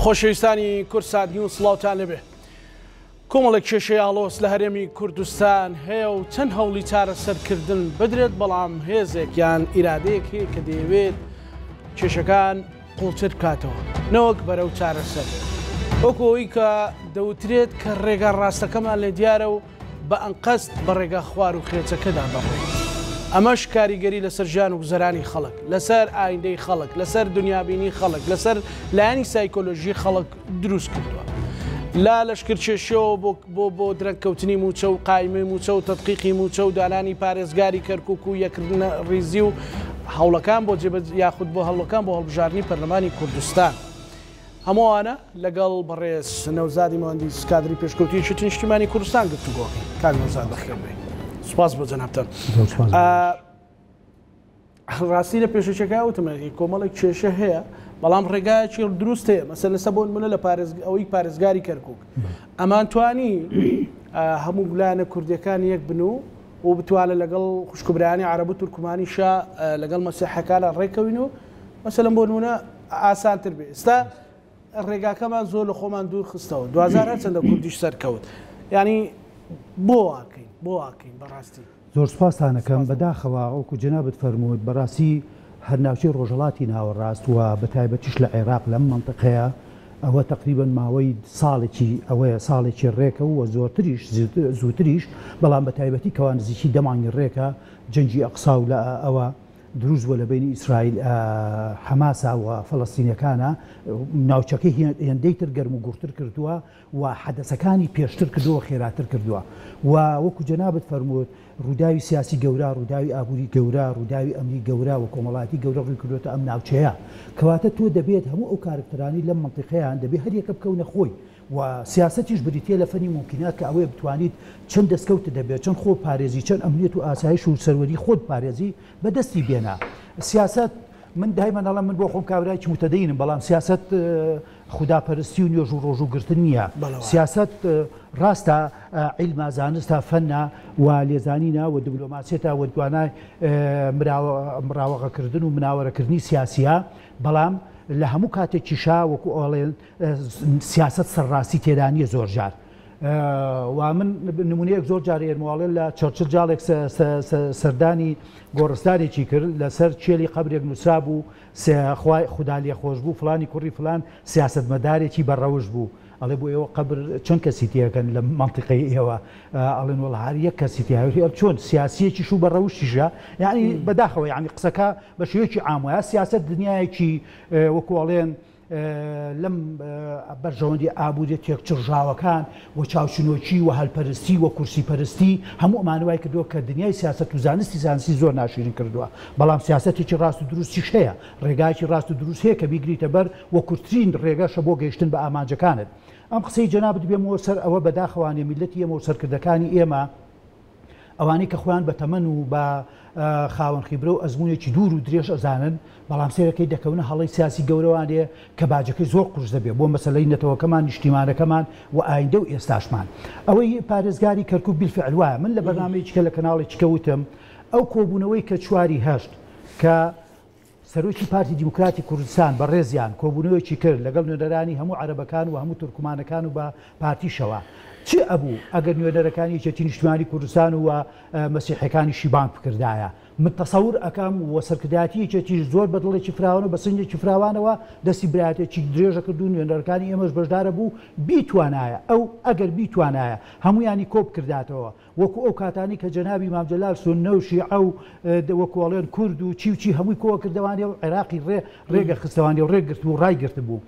خۆشەویستانی کورسات نیوز سڵاوتان لەبێ. کۆمەڵێک کێشەی ئاڵۆس لە هەرێمی کوردستان هەیە و چەند هەوڵی چارەسەرکردن بدرێت، بەڵام هێزێکیان ئیرادەیەک هەیە کە دەیەوێت کێشەکان قوڵتر بکاتەوە نەوەک بەرەو چارەسەر، وەکەوەی کە دەوترێت کە ڕێگا ڕاستەکەمان لێ دیارە و بە ئەنقەست بە ڕێگا خوار و خێچەکەدا بەڕێ. ئەمەش کاریگەری لەسەر ژیان و گوزەرانی خەڵک، لەسەر ئایندەی خەڵک، لەسەر دنیابینی خەڵک، لەسەر لایەنی سایکۆلۆژی خەڵک دروست کردووە. لا لەشکرچێشەوە بۆ درەنگکەوتنی موچە و قایمەی موچە و تەدقیقی موچە و دانانی پارێزگاری کەرکووک و یەکردن ڕیزی و هەوڵەکان بۆ یاخود بۆ هەڵەکان بۆ هەڵبژاردننی پەرلەمانی کوردستان. هەمووانە لەگەڵ بەڕێز نەوزادی مهندس کادری پێشکەوتویەکی نیشتیمانی کوردستان گفتوگۆکەین. کاک نەوزاد بەخێر بێ. سوپاس بۆ جەنابتان. ڕاستی لە پێشەکە وتمەی کۆمەڵێک کێشە هەیە، بەڵام ڕێگایکی دروست هەیە. مەسەن لەسە بۆن منە لە ئەوەی پارێزگاری کەرکووک ئەمان توانی هەموو گولانە کوردیەکان یەک بن و بتوانە لەگەڵ خوشکبرانی عەرەب و تورکمانیشە لەگەڵ مەسیحەکانە ڕێکەوین و مەسەلەن بۆ نمونە ئاسانتر بێ. ئێستا ڕێگاکەمان زۆر لە خۆمان دوور خستەوە، 2000 چەندە کوردیش سەرکەوت. ینی بۆ واکەین بەڕاستی. زۆر سوپاسانەکەم بەداخەوە ئەوکو جەنابەت فەرمووت بەڕاستی هەر ناوچەی ڕۆژهەڵاتی ناوەڕاست و بە تایبەتیش لە عێراق لەم مەنتقەیە ئەوە تقریبەن ماوەی ساڵێکی ئەوەیە ساڵێکی ڕێکە و زۆرتریش زووتریش، بەڵام بە تایبەتی کەوان نزیکی دەمانی ڕێکە جەنگی ئەقسا و لە ئەوە دروست بووە لە بینی ئیسرائیل حەماسا و فەڵەستینیەکانە ناوچەکەی هێندەی تر گەرم و گورتر کردووە و حەدەسەکانی پێشتر کردووە خێراتر کردووە و وەکو جەنابەت فەرمووت ڕووداوی سیاسی گەورە، ڕووداوی ئابووری گەورە، ڕووداوی ئەمنی گەورە و کۆمەڵایەتی گەورە ڕووی کردوێتە ئەم ناوچەیە، کەواتە تۆ دەبێت هەموو ئەو کارکترانی لەم مەنتیقەیان دەبێت هەر یەکە بکەونە خۆی و سیاسەتیش بریتێ لە فەنی ممکنات کە ئەوەیە بتوانیت چەند دەستکەوتە دەبێت، چەند خۆ پارێزی، چەند ئەمنیەت و ئاسایش و سەروەری خۆت پارێزی بەدەستی بێنە. سیاست من دایما دەڵێم من بۆ خۆم کابرایکی متەدەینم، بەڵام سیاست خوداپەرستی و نوێژ و ڕۆژوگرتن نییە. سیاست ڕاستە عیلما زانستە فەنە و لێزانینە و دیبلۆماسیێتە و دوانای مراوەغەکردن و مناوەرەکردنی سیاسیە، بەڵام لە هەموو کاتێکیشا وەکو ئەڵێن سیاست سەرڕاستی تێدا نیە زۆر جار. و من نمونەیەک زۆر جار ئێرمواڵێن لە چەرچل جاڵێک سەردانی گۆڕستانێکی کرد لەسەر چێلی قەبرێک نووسرا بوو خوددا لێ خۆش بوو فلانی کوڕی فلان سیاسەتمەدارێکی بەڕەوش بوو، ئەڵێ بۆ ئێوە قەبر چەند کەسی تێەکەن لە مەنتیقەی ئێوە، ئەڵێن وەڵا هەر یەک کەسی تێ چۆن سیاسیەکیش و بەڕەوشیشە، یعنی بەداخەوە یعنی قسەکە بە شێوەیەکی عام وایە سیاسەت دنیایەکی وەکو ئەڵێن لەم بەرژەوەندی ئابووری تێکچڕژاوەکان و چاوچنۆکی و هەلپەرستی و کورسی پەرستی هەموو ئەمانوای کردووە کە دنیای سیاست و زانستی زۆر ناشرین کردووە، بەڵام سیاسەتێکی ڕاست و دروستیش هەیە، ڕێگایکی ڕاست و دروست هەیە کە بیگریتە بەر و کورتترین ڕێگەشە بۆ گەیشتن بە ئامانجەکانت. ئەم قسەی جەنابەت بێمەوە سەر ئەوە بەداخەوانێ میلەتی ئێمە و سەرکردەکانی ئێمە ئەوانەی کە خۆیان بە تەمەن و بە خاوەن خیبرە و ئەزمونێکی دوور و درێژ ئەزانن، بەڵام سێرەکەی دەکەونە هەڵی سیاسی گەورەوانێ کە باجەکەی زۆر قورس دەبێت بۆ مەسەلەی نەتەوەکەمان نیشتیمانەکەمان و ئایندە و ئێستاشمان. ئەوەی پارێزگاری کەرکووک بیلفعل وایە من لە بەرنامەیەکە لە کەناڵێکی کەوتم ئەو کۆبوونەوەی کە چواری هەشت کە سەرۆکی پارتی دیموکراتی کوردستان بە ڕێزیان کۆبوونەوەیکی کرد لەگەڵ نوێنەرانی هەموو عەرەبەکان و هەموو تورکمانەکان و بە پارتیشەوە چی ئەبوو ئەگەر نوێنەرەکانی یەکێتی نیشتیمانی کوردستان و مەسیحەکانیشی بانک بکردایە. من تەسەور ئەەکەم و سەرکردایەتی یەکێتی زۆر بەدڵێکی فراوان و بە سنجێکی فراوانەوە دەستی برایەتێکی درێژە کرد و نوێنەرەکانی ئێمەش بەشدارە بوو بیتوانایە ئەو ئەگەر بیتوانایە هەمویانی کۆ بکرداتەوە وەکو ئەو کاتانی کە جەنابی مام جەلال سوننە و شیعە و وەکوڵێن کورد و چی هەمووی کۆ کردوانێ و عێراقی ڕێگە خستەوانی و ڕێگرت و ڕایگرت بوو.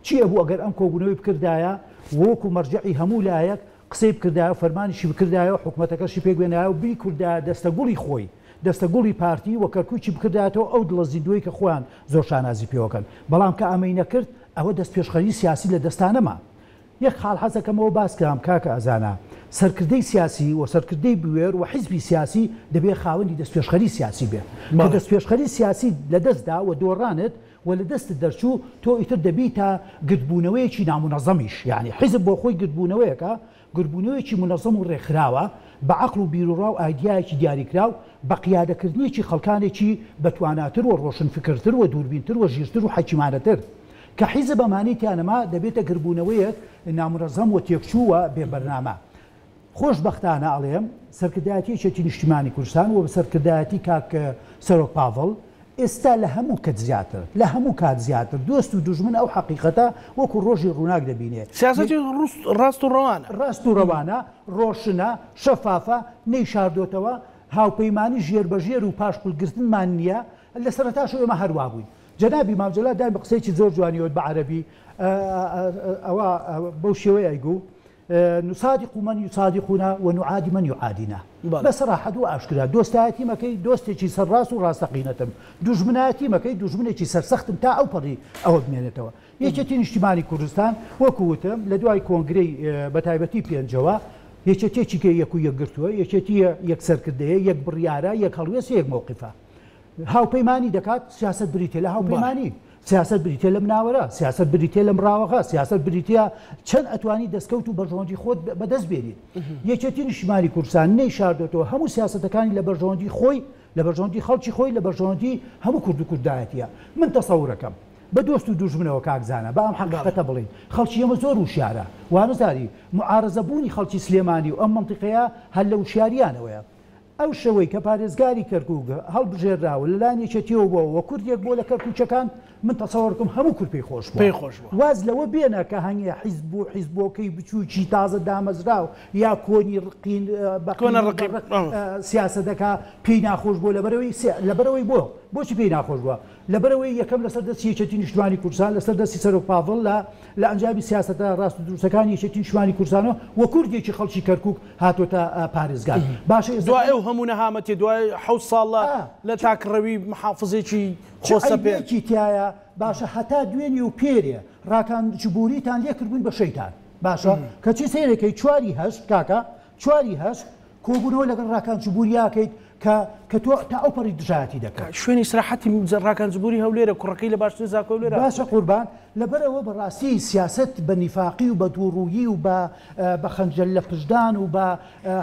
چی ئەبوو ئەگەر ئەم کۆبوونەوەی بکردایە وەکو مەرجعی هەموو لایەک قسەی بکردایە و فەرمانیشی بکردایە و حکوومەتەکەشی پێگوێنایە و بیکوردایە دەستەگوڵی خۆی دەستەگوڵی پارتی و کەرکووکی بکردایەوە ئەو دڵەزیندوی کە خۆیان زۆر شانازی پێوەکەن، بەڵام کە ئەمەی نەکرد ئەوە دەست پێشخەری سیاسی لە دەستانەما. یەک خاڵ حەزەکەمەوە باسکەم کاکە ئەزانە سەرکردەی سیاسی و سەرکردەی بوێر و حیزبی سیاسی دەبێت خاوەنی دەست پێشخەری سیاسی بێ کە دەست پێشخەری سیاسی لە دەستدا و دۆڕانت و لە دەست دەرچوو تۆ ئیتر دەبی تا گردبوونەوەیەکی نامونەزەمیش، یعنی حیزب بۆ خۆی گردبوونەوەیەکە گردبوونەوەیەکی منەزەم و ڕێکخراوە بە عەقڵ و بیرروڕا و ئایدیایەکی دیاریکراو بە قیادەکردنیەکی خەڵکانێکی بەتواناتر و ڕۆشنفکرتر و دووربینتر و ژیرتر و حەکیمانەتر. کە حیزب ئەمانەیەتیانەما دەبێتە گربوونەوەیەک نامنەظەم و تێکچووە بێبەرنامە. خۆشبەختانە ئەڵێم سەرکردایەتی یەکێتی نیشتیمانی کوردستان و بە سەرکردایەتی کاک سەرۆک پاڤڵ ئێستا لە هەموو کەت زیاتر لە هەموو کات زیاتر دۆست و دوژمن ئەو حەقیقەتە وەکو ڕۆژی ڕووناک دەبینێت. سیاسەتی ڕاست و ڕەوانە ڕاست و ڕەوانە ڕۆشنە شەفافە نەیشاردۆتەوە هاوپەیمانی ژێربەژێر و پاشقولگرتنمان نییە لە سەرەتاشەوە ئێمە هەروە بووین. جەنابی مامجەلات دای بە قسەیەکی زۆر جوانیەوە بە عەرەبی ئەوە بەو شێوەیە ئەیگو نصادق من يصادقنا ونعادي من يعادينا بصراحة وأشكرها دوستاتي مكي دوستي سراس وراستقينتم دجمناتي مكي دجمنتي سرسختم تا أو بري أو بمينتوا يشتين اجتماعي كردستان وكوتم لدواي كونغري بتايبتي بينجوا يشتي كي يكو يقرتوا يشتي يكسر كده يكبريارا يكالويس يك موقفه هاو بيماني دكات سياسة بريتيلا هاو بيماني سیاست بریتە لە مناوەرە سیاست بریتە لە مراوەخە سیاست بریتە چەند ئەتوانی دەستکەوت و بەرژەوەندی خۆت بەدەست بێنیت یەکێتی نیشتیمانی کوردستان نەیشاردێتەوە هەموو سیاسەتەکانی لە بەرژەوەندی خۆی لە بەرژەوەندی خەڵکی خۆی لە بەرژەوەندی هەموو کورد و کوردایەتیە من تەسەورەکەم بە دۆست و دوژمنەوە کاکزانە بە ئەم حەقیقەتە بڵین خەڵکی ئێمە زۆر وشیارە وانەزاری معارەزەبوونی خەڵکی سلێمانی و ئەم منتیقەیە هەر لە وشیاریانەوەیە ئەو شەوەی کە پارێزگاری کەرکووک هەڵبژێراوە لەلایەن یەکێتیەوە بۆ کوردێک بۆ لە کەرکووچەکان من تەسەوەرکەم هەموو کورد پێی خۆش واز لەوە بێنە کە هەنگێ حیزب و حیزبۆکەی بچووکی تازە دامەزراو یا کۆنی ڕقین سیاسەتەکە پێی ناخۆش بۆ لەبەرەوەی بۆچی پێی ناخۆش بووە لەبەرەوەی یەکەم لەسەر دەستی یەکێتی نیشتیمانی کوردستان لەسەر دەستی سەرۆک پاڤڵ لە ئەنجامی سیاسەتە ڕاست و دروستەکانی یەکێتی نیشتیمانی کوردستانەوە وە کوردێکی خەڵکی کەرکووک هاتۆتە پارێزگار باشە دوای ئەو هەموو نەهامەتی دوای 7 ساڵە لە تاکڕەوی محافزێکی خۆسەپێکی تایە باشە هەتا دوێنی و پێرێ ڕاکان جبوریتان لێکردبووین بە شەیتان باشە کەچی سەیرەکەی چواری هەشت کاکە چواری هەشت کۆبوونەوە لەگەڵ ڕاکان جبوریاکەیت کە تۆ تا ئەو پەڕی دژایەتی دەکات شوێنی سراحەتی ڕاکان جبوری هەولێرە کوڕەکەی لە باشتر زاکۆ لێرە باشە قوربان لەبەرەوە بەڕاستی سیاست بە نیفاقی و بە دووڕوویی و بە خەنجەل لە پشدان و بە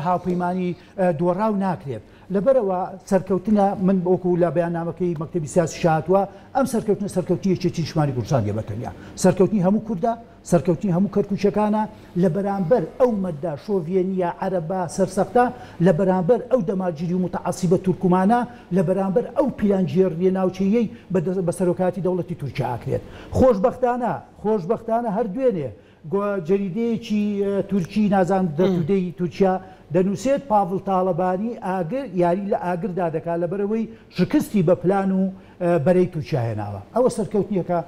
هاوپەیمانی دۆڕاو ناکرێت لەبەرەوە سەرکەوتنە من بۆکو لە بەیاننامەکەی مەکتەبی سیاسی شاتووە ئەم سەرکەوتنە سەرکەوتی یەکێتی نیشتیمانی کوردستان بەتەنیا سەرکەوتنی هەموو کوردە سەرکەوتنی هەموو کەرکووچەکانە لە بەرامبەر ئەو مەددا شۆڤێنیە عەرەبە سەرسەختە لە بەرامبەر ئەو دەماگیری و متعەسیبە تورکمانە لە بەرامبەر ئەو پیلانجێڕیە ناوچەیەی بە سەرۆکاتی دەوڵەتی تورکیا ئاکرێت خۆشبەختانە هەر دوێنێ جەریدەیەکی تورکی نازان دەتودەی تورکیا دەنووسێت پاڤڵ تاڵەبانی ئاگر یاری لە ئاگردا دەکات لەبەرەوەی شکستی بە پلان و بەرەی تورکیا هێناوە ئەوە سەرکەوتنیەکە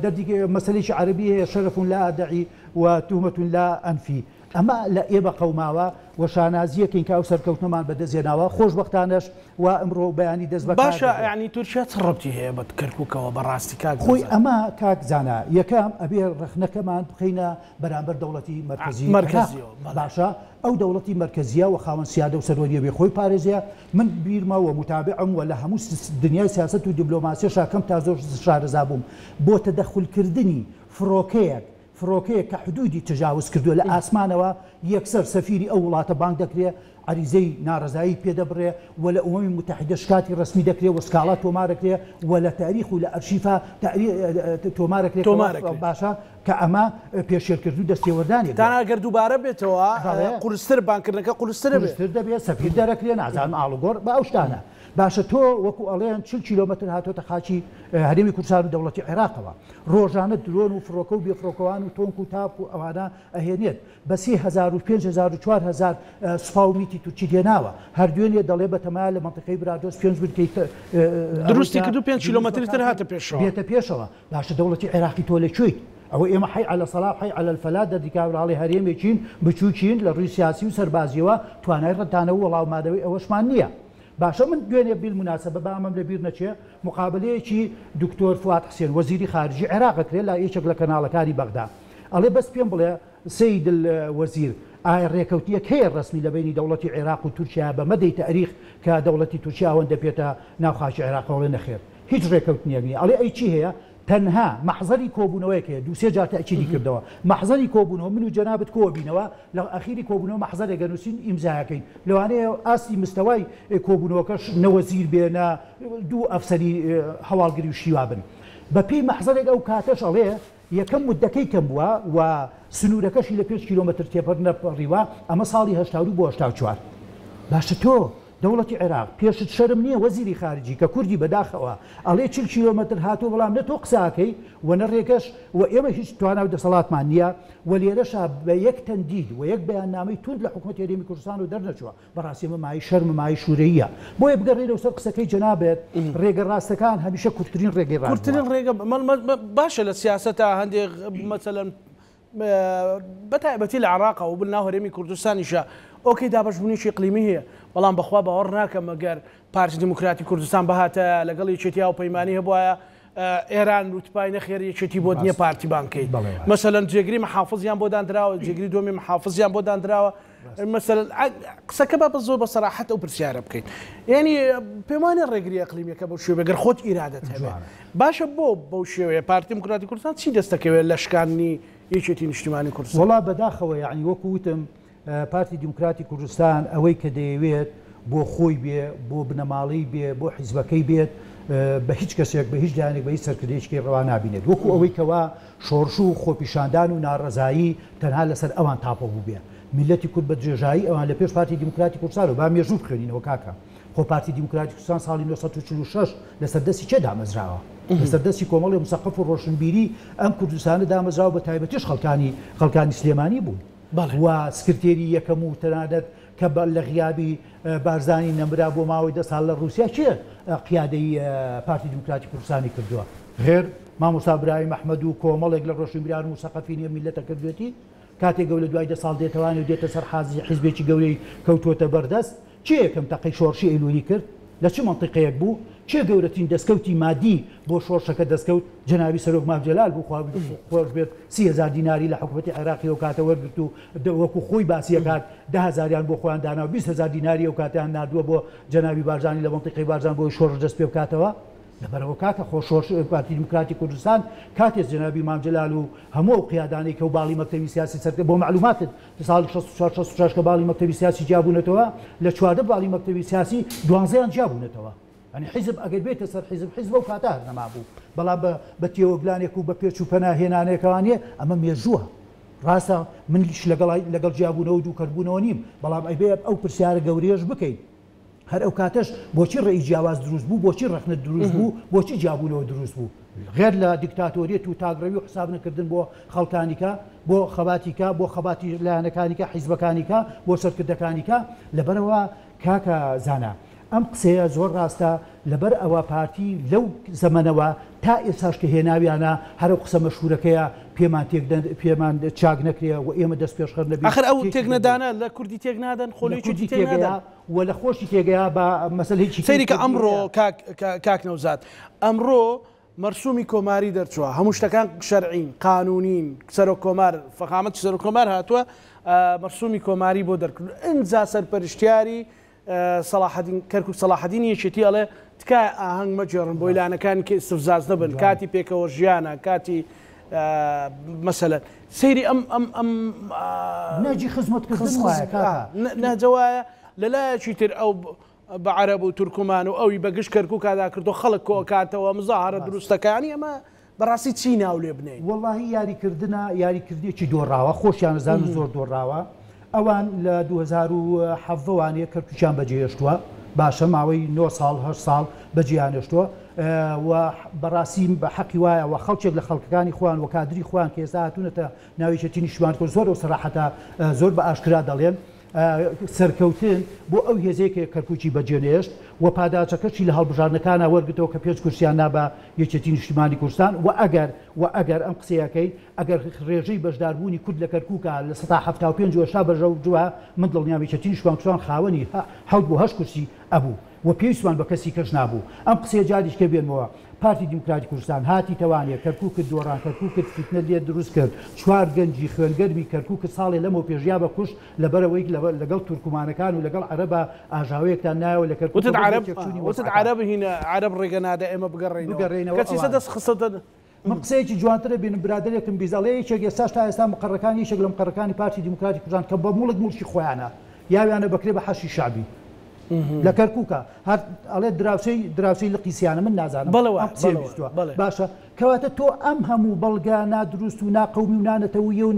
دەردی مەسەلەیەکی عەرەبی هەیە شەرەف لا ئەدەعی و توهمەة لا ئەنفی ئەمە لە ئێبە قەوماوە وەشانازیەکەین کە ئەو سەرکەوتنەمان بەدەستێناوە خۆشبەختانەش و ئەمڕۆ بەیانی دەست بە باشە یعنی تورکیا چ ڕەبتی هەیە بە کەرکووکەوە بەڕاستی کاک خۆی ئەمە کاکزانە یەکەم ئەبێ ڕخنەکەمان بخەینە بەرامبەر دەوڵەتی مرکزیەوە باشە ئەو دەوڵەتی مرکزیە و خاوەن سیادە و سەروەریە بێ خۆی پارێزیە من بیرمە و متابعم و لە هەموو دنیای سیاست و دیبلۆماسی شاکەم تا زۆر شارەزا بووم بۆ تەدەخولکردنی فڕۆکەیەک کە حدودی تجاوز کردووە لە ئاسمانەوە یەکسەر سەفیری ئەو وڵاتە بانگ دەکرێت عریزەی ناڕزایی پێدەبڕێ و لە ئومەمی متحیدە شکاتی ڕسمی دەکرێت و سکاڵات تۆمارەکرێ و لە تاریخ و لە ئەرشیفا تۆمارەکرێت باشە کە ئەمە پێشێرکردو دەستێوەردانی تاناگەر دووبارە بێتەوە قورستر بانکردنەکە قورستر دەبێت سەفیر دەرەکرێن ئازان ئاڵوگۆڕ بە ئەو شتانە باشە تۆ وەکو ئەڵێن 40 کیلۆمەتر هاتۆتە خاچی هەرێمی کوردستان و دەوڵەتی عێراقەوە ڕۆژانە درۆن و فڕۆکە و بێفڕۆکەوان و تۆنک و تاپ و ئەوانە ئەهێنێت بە 3000 و 5000 و 4000 سوپا و میتی تورکی دێناوە هەردوێنێ دەڵێ بەتەمایە لە منتیقەی برادۆس 5 بکەیت دروستی کردو 5 کیلۆمەتر هاتە پێشەوە بێتە پێشەوە باشە دەوڵەتی عێراقی تۆ لەکوێیت ئەوە ئێمە حی على سەلاح حی على الفەلا دەردیکاوراڵی هەرێمێکین بچووکین لە ڕووی سیاسی و سەربازیەوە توانای ڕەتانەوە وەڵاومادەوەی ئەوەشمان نییە باشە من دوێنێ بالمناسبە بامەم لەبیر نەچێ مقابلەیەکی دکتۆر فواد حسێن وەزیری خارجی عێراقەکرێت لە یەکێک لە کەناڵەکانی بەغدا ئەڵێ بەس پێم بڵێ سەید الوەزیر ئایا ڕێکەوتیەک هەیە ڕسمی لە بینی دەوڵەتی عێراق و تورکیا بە مەدەی تاریخ کە دەوڵەتی تورکیا ئەوەندە پێێتە ناوخاکی عێراقەوەڵێ نەخێر هیچ ڕێکەوتنیەک نیە ئەڵێ ئەی چی هەیە تەنها مەحزەری کۆبوونەوەیەک هەیە دووسێ جار تەئکیدی کردەوە مەحزەری کۆبوونەوە من و جەنابەت کۆبینەوە لە ئەخیری کۆبوونەوە مەحزەرێک گەنووسین ئیمزایەکەین لەوانەیە ئاستی مستەوای کۆبوونەوەکەش نەوەزیر بێنە دوو ئەفسەری هەواڵگری و شیوا بن بەپی مەحزەرێک ئەو کاتەش ئەڵێ یەکەم مدەکەی کەم بووە و سنوورەکەشی لە 5 کیلۆمەتر تێپەر نەپەڕیوە ئەمە ساڵی 1970 بۆ 1974 باشە تۆ دەوڵەتی عێراق پێشت شەرم نییە وەزیری خارجی کە کوردی بەداخەوە ئەڵێ 40 کیلۆمەتر هاتووە بەڵام نە تۆ قساکەی و نە ڕێگەش و ئێمە هیچ تواناو دەسەڵاتمان نییە و لێرەشا بە یەک تەندید و یەک بەیاننامەی تند لە حکوومەت هەرێمی کوردستان و دەرنەچووە بەڕاستی ئێمە مای شەرم مای شوورەیە بۆیە بگەڕێنەوە سەر قسەکەی جەنابێت ڕێگە ڕاستەکان هەمیشە کورتترین ڕێگەی ڕاست کورتترین ڕێگە باشە لە سیاسەتە هەندێک مەسەلەن بەتایبەتی لە عێراقا و بناو هەرێمی کوردستانیشە ئۆکەی دابەشبوونیی ئیقلیمی هەیە بەڵام بەخوا باوەڕ ناکەم ئەگەر پارتی دموکراتی کوردستان بەهاتە لەگەڵ یەکێتیا و پەیمانی هەبوایە ئێران وتپای نەخێر یەکێتی بۆ نییە پارتی بانکەی مەسەلەن جێگری محافزیان بۆ دانراوە جێگری دۆمی محافزیان بۆ دانراوە مەسەلەن قسەکە بە زۆر بە سەراحەت ئەو پرسیارە بکەیت یعنی پەیمانی ڕێگری ئەقلیمیەکە بەو شێوە گەر خۆت ئیرادەت هەبێت باشە بۆ بەو شێوەیە پارتی دموکراتی کوردستان چی دەستەکەوێت لە شکاندنی یەکێتی نیشتیمانی کوردستان وڵا بەداخەوە یعنی وەکو وتم پارتی دموکراتی کوردستان ئەوەی کە دەیەوێت بۆ خۆی بێ بۆ بنەماڵی بێ بۆ حیزبەکەی بێت بە هیچ کەسێک بە هیچ دایانێک بە هیچ سەرکردێکی ڕەوا نابینێت وەکو ئەوەی کەوا شۆڕش و خۆپیشاندان و ناڕەزایی تەنها لەسەر ئەوان تاپە بوو بێ میلەتی کورد بە درێژایی ئەوان لە پێش پارتی دموکراتی کوردستان و با مێژوو بخوێنینەوە کاکە خۆ پارتی دموکراتی کوردستان ساڵی 1946 لەسەر دەستی چێ دامەزراوە لەسەر دەستی کۆمەڵی مسەقف و ڕۆشنبیری ئەم کوردستانە دامەزراوە بە تایبەتیش خەڵکانی سلێمانی بوون و سکرتێری یەکەم و تەنانەت کە لە غیابی بارزانی نەمرا بۆ ماوەی 10 ساڵ لە رووسیا چێ قیادەی پارتی دموکراتی کوردستانی کردووە غێر مامۆستا برایم ئەحمەد و کۆمەڵێک لە ڕۆشنبیران و مسەقفینی میلەتە کردوێتی کاتێک گەو لە دوای 10 ساڵ دێتەوانێ و دێتە سەر حازی حیزبێکی گەورەی کەوتوتە بەردەست چێ یەکەم تەقەی شۆڕشی ئەیلولی کرد لە چه منطقەیەک بوو چێ گەورەترین دەستکەوتی مادی بۆ شۆڕشەکە دەستکەوت جەنابی سەرۆک ماجەلال بوو خۆش بێت 30,000 دیناری لە حکوومەتی عێراقی ئەو کاتە وەرگرت و وەکو خۆی باسی دەکات 10,000 بۆ خۆیان دانا و 20,000 دیناری ئەو کاتیان نردووە بۆ جەنابی بارزانی لە منطقەی بارزان بۆی شۆڕش دەست پێ بکاتەوە لەبەرەوە کاکە خۆشۆڕش پارتی دموکراتی کوردستان کاتێک جەنابی مامجەلال و هەموو ئەو قیادانەی کە و باڵی مەکتەبی سیاسی سەرکرد بۆ معلوماتت لە ساڵی 64 کە باڵی مەکتەبی سیاسی جیابوونەتەوە لە 14 باڵی مەکتەبی سیاسی 12یان جیابوونەتەوە ئەنی حیزب ئەگەر بێتە سەر حیزب و کاتە هەر نەما بوو بەڵام بە تێوەگلانێک و بە پێچ و پەناهێنانێکەوانێ ئەمە مێژووە ڕاستە منیش لەگەڵ جیابوونەوە و دووکەربوونەوە نیم بەڵام ئەیبێ ئەو پرسیارە گەورەیەش بکەین هەر ئەو کاتەش بۆچی ڕێی جیاواز دروست بوو بۆچی ڕەخنە دروست بوو بۆچی جیابوونەوە دروست بوو غێر لە دیکتاتۆریەت و تاگڕەوی و حساب نەکردن بۆ خەڵکانیکە بۆ خەباتیکە بۆ خەباتی لایەنەکانیکە حیزبەکانیکە بۆ سەرکردەکانیکە لەبەرەوە کاکە زانە ئەم قسەیە زۆر ڕاستە لەبەر ئەوە پارتی لەو زەمەنەوە تا ئێساش کە هێناویانە هەرو قسە مەشهورەکەیە پێمان چاک نەکرێ و ئێمە دەست پێشخەر نەبێت ئەخر ئەو تێکنەدانە لە کوردی تێک نادەن خۆڵی تێگەیە و لە خۆشی تێگەیە بە مەسەلەیەکی سەیری کە ئەمڕۆ کاک نەوزاد ئەمڕۆ مەرسومی کۆماری دەرچووە هەموو شتەکان شەرعین قانونین سەرۆک کۆمار فەخامەتی سەرۆک کۆمار هاتووە مەرسومی کۆماری بۆ دەرکرد ئەنجا سەرپەرشتیاری کەرکووک سەلاحەدین یەکێتی ئەڵێ تکای ئاهەنگ مەجێڕن بۆ ئیلانەکانی کە ئستفزاز نەبن کاتی پێکەوە ژیانە کاتی مەسەلەن سەیری ئەم نەجی خزمەتکردن وایە نەجەوایە لەلایەکی تر ئەو بە عەرەب و تورکمان و ئەوی بەگشت کەرکووک کادا کردو خەڵک کۆکاتەوە مزاهرە دروستەکانی ئەمە بەڕاستی چی ناو لێ بنێن وەڵاهی یاریکردێکی دۆڕاوە خۆشیان زان زۆر دۆڕاوە ئەوان لە 2017وانەیە کەرکووکیان بەجێهێشتووە باشە ماوەی 9 ساڵ 8 ساڵ بەجیانێشتووە و بەڕاستی بە حەقی وایە و خەڵکێک لە خەڵکەکانی خۆیان و کادری خۆیان کە ئێستا هاتوونەتە ناویچەتی نیشتمان کرد زۆر و سەراحەتە زۆر بە ئاشکرا دەڵێن سەرکەوتن بۆ ئەو هێزەیەکە کەرکووکی بەجێنێشت و پاداچەکەشی لە هەڵبژارنەکانە وەرگتەوە کە پێچ کورسیان نابە یەکێتی نیشتیمانی کوردستان و ئەگەر ئەم قسەیەکەی ئەگەر ڕێژەی بەشداربوونی کورد لە کەرکووکە لە 75 بەژە جووە من دڵنیام یەکێتی نیشتیمانی کوردستان خاوەنی 7 بۆ 8 کورسی ئەبوو و پێویستمان بە کەسی کەس نابوو ئەم قسەیە جاریش کە بێنەوە پارتی دموکراتی کوردستان هاتی تەوانێت کەرکووکت دۆڕان کەرکووکت فیتنە لێ دروست کرد 4 گەنجی خوێنگەرمی کەرکووکت ساڵێ لەمەوە پێشیا بە کوشت لەبەرەوەی لەگەڵ تورکمانەکان و لەگەڵ عەرەبە ئاژاوەیەکتان نایەوە لە کەرکووک وتت عەرەب هینە عەرەب ڕێگە نادە ئێمە بگەڕێنەوە کەسی سەدەست خستە من قسەیەکی جوانترە بێنم برادێکم بیزاڵێ یەکێک ئێستاش تا ئێستا مقڕەکانی یەکێک لە مقڕەکانی پارتی دموکراتی کوردستان کە بە مڵک موڵکی خۆیانە یاویانە بەکرێ بە حەشی شعبی لە کەرکووکە هەر ئەڵێ دراوسەی لە قیسیانە من نازانم باشە کەواتە تۆ ئەم هەموو بەڵگا نادروست و ناقەومی و نانەتەویە و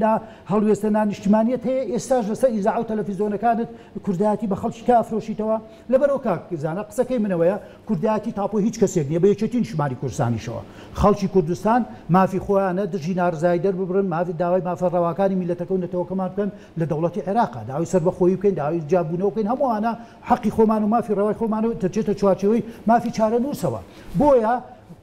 هەڵوێستە نانیشتمانیت هەیە ئێستاش لەسەر ئیزاع و تەلەڤیزۆنەکانت کوردایەتی بە خەڵکی ئافرۆشیتەوە لەبەرەوە کاکزانە قسەکەی منەوەیە کوردایەتی تاپۆ هیچ کەسێک نییە بە یەکێتی نیشتمانی کوردستانیشەوە خەڵکی کوردستان مافی خۆیانە دژی نارزایی دەرببرن مافی داوای مافەڕەواکانی میلەتەکە و نەتەوەکەمان بکەن لە دەوڵەتی عێراقا داوای سەربەخۆیی بکەین داوای جابوونەوە بکەین هەمووانە حەقی خۆمان و مافی ڕەوای خۆمانەوە دەچێتە چوارچێوەی مافی چارە نووسەوە بۆیە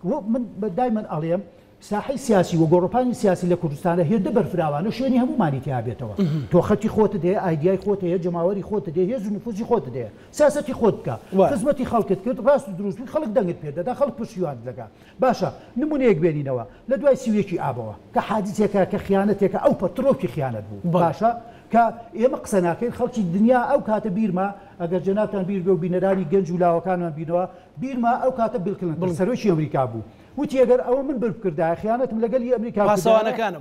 من دایمەن ئەڵێم ساحەی سیاسی و گۆڕۆپانی سیاسی لە کوردستانە هێندە بەرفراوانە شوێنی هەمومانی تیا بێتەوە تۆ خەتی خۆت دێ ئایدیای خۆت هەیە جەماوەری خۆت دێ هێز و نفوزی خۆت دێ سیاسەتی خۆت بکە خزمەتی خەڵکت کرد ڕاست و دروست خەڵک دەنگت پێدەدا خەڵک پشتیوان دەکات باشە نمونەیەک بێنینەوە لە دوای سیوێکی ئابەوە کە حادیثێکە کە خیانەتێکە ئەو پەترۆکی خیانەت بوو باشە کە ئێمە قسە ناکەین خەڵکی دنیا ئەو کاتە بیرما ئەگەر جەنابتان بیر بێ و بینەرانی گەنج و لاوەکانمان بینەوە بیرما ئەو کاتە بیل کلینتن سەرۆکی ئەمریکا بوو وتی ئەگەر ئەوە من بکردای خیانەتم لەگەڵی ئەمریکا